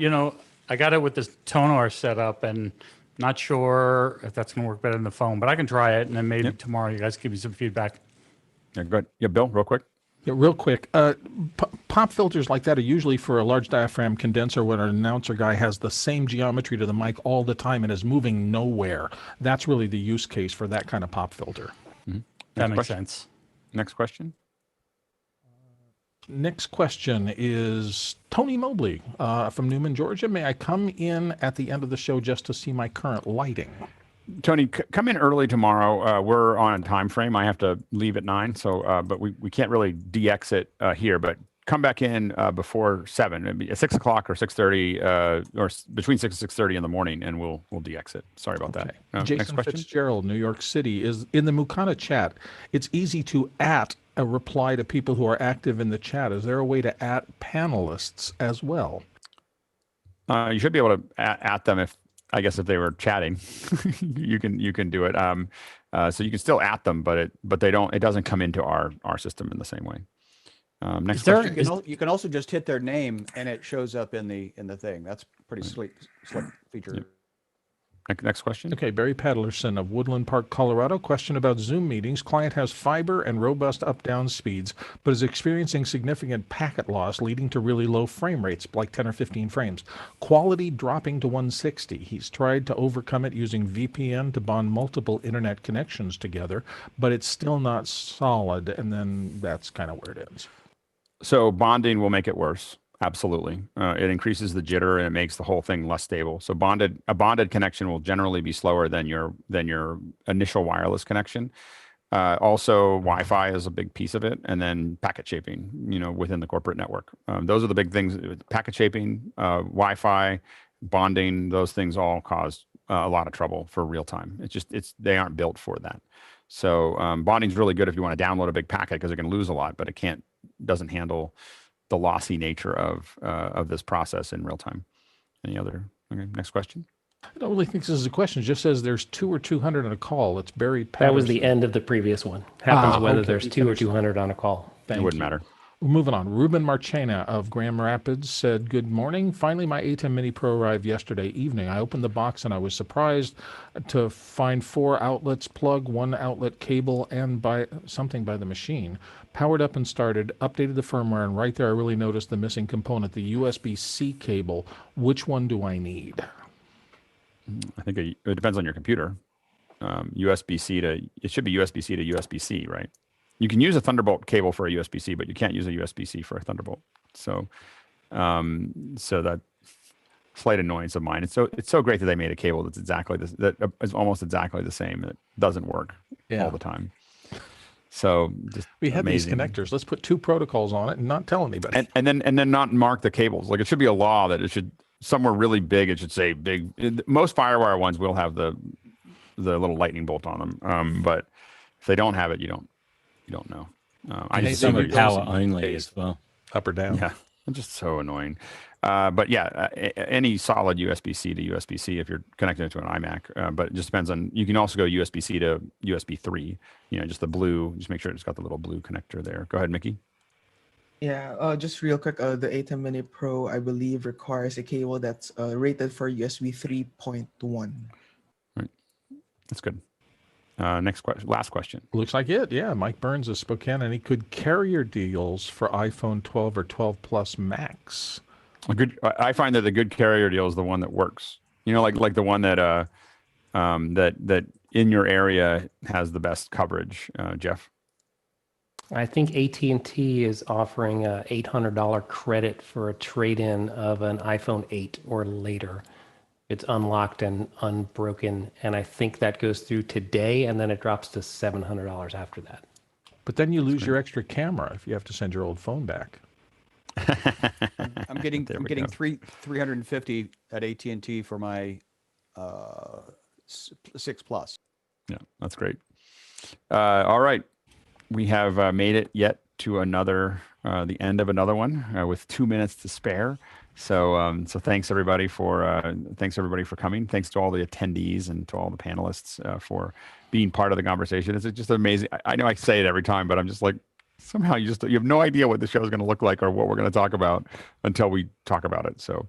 I got it with this Tonor setup, and not sure if that's going to work better than the phone, but I can try it, and then maybe tomorrow you guys give me some feedback. Yeah, good. Yeah, Bill, real quick. Yeah, real quick. Pop filters like that are usually for a large diaphragm condenser when an announcer guy has the same geometry to the mic all the time and is moving nowhere. That's really the use case for that kind of pop filter. That makes sense. Next question. Next question is Tony Mobley from Newman, Georgia. May I come in at the end of the show just to see my current lighting? Tony, come in early tomorrow. We're on a time frame. I have to leave at 9, so but we can't really de-exit here. But come back in before 7, maybe at 6 o'clock or 6:30, or between 6 and 6:30 in the morning, and we'll de-exit. Sorry about that. Jason Next question. Fitzgerald, New York City, is in the Mukana chat. It's easy to a reply to people who are active in the chat. Is there a way to panelists as well? You should be able to at them if they were chatting. you can do it. So you can still them, but it doesn't come into our system in the same way. Next question. You can also just hit their name and it shows up in the thing. That's pretty slick feature. Yep. Next question. Okay, Barry Paddlerson of Woodland Park, Colorado. Question about Zoom meetings. Client has fiber and robust up-down speeds, but is experiencing significant packet loss, leading to really low frame rates, like 10 or 15 frames. Quality dropping to 160. He's tried to overcome it using VPN to bond multiple internet connections together, but it's still not solid, and then that's kind of where it ends. So bonding will make it worse. Absolutely. It increases the jitter and it makes the whole thing less stable. So a bonded connection will generally be slower than your initial wireless connection. Also, Wi-Fi is a big piece of it, and then packet shaping, within the corporate network. Those are the big things: packet shaping, Wi-Fi, bonding. Those things all cause a lot of trouble for real time. They aren't built for that. So bonding is really good if you want to download a big packet because it can lose a lot, but it doesn't handle the lossy nature of this process in real time. Any other? Okay, next question. I don't really think this is a question. It just says there's 2 or 200 on a call. It's Barry Patterson. That was the end of the previous one. Happens whether there's 2 or 200 on a call. It wouldn't matter. We're moving on. Ruben Marchena of Grand Rapids said, good morning. Finally, my ATEM Mini Pro arrived yesterday evening. I opened the box and I was surprised to find 4 outlets, plug, 1 outlet cable, and something by the machine. Powered up and started, updated the firmware, and right there I really noticed the missing component, the USB-C cable. Which one do I need? I think it depends on your computer. USB-C it should be USB-C to USB-C, right? You can use a Thunderbolt cable for a USB-C, but you can't use a USB-C for a Thunderbolt. So that slight annoyance of mine. It's so great that they made a cable that's that is almost exactly the same. It doesn't work all the time. So we have amazing. These connectors. Let's put 2 protocols on it and not tell anybody. And then not mark the cables. Like it should be a law that it should somewhere really big. It should say big. Most FireWire ones will have the little lightning bolt on them. But if they don't have it, you don't know. I need some power only as well. Up or down. Yeah, it's just so annoying. But yeah, any solid USB-C to USB-C if you're connecting it to an iMac. But it just depends on. You can also go USB-C to USB 3. Just the blue. Just make sure it's got the little blue connector there. Go ahead, Mickey. Yeah, just real quick. The ATEM Mini Pro, I believe, requires a cable that's rated for USB 3.1. Right, that's good. Next question. Last question. Looks like it. Yeah, Mike Burns of Spokane, and he could carrier deals for iPhone 12 or 12 Plus Max. I find that the good carrier deal is the one that works. Like the one that that in your area has the best coverage. Jeff. I think AT&T is offering a $800 credit for a trade-in of an iPhone 8 or later. It's unlocked and unbroken, and I think that goes through today, and then it drops to $700 after that. But then you lose your extra camera if you have to send your old phone back. I'm getting 350 at AT&T for my 6 Plus. Yeah, that's great. All right, we have made it yet to the end of another one with 2 minutes to spare. So thanks everybody for coming. Thanks to all the attendees and to all the panelists for being part of the conversation. It's just amazing. I know I say it every time, but I'm just like, somehow you have no idea what the show is going to look like or what we're going to talk about until we talk about it. So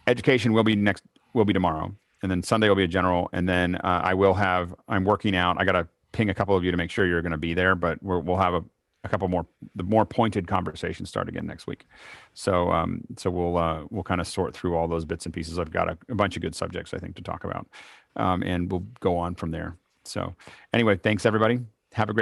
education will be tomorrow, and then Sunday will be a general, and then I'm working out. I got to ping a couple of you to make sure you're going to be there, but we'll have a couple the more pointed conversations start again next week. So we'll kind of sort through all those bits and pieces. I've got a bunch of good subjects I think to talk about, and we'll go on from there. So anyway, thanks everybody. Have a great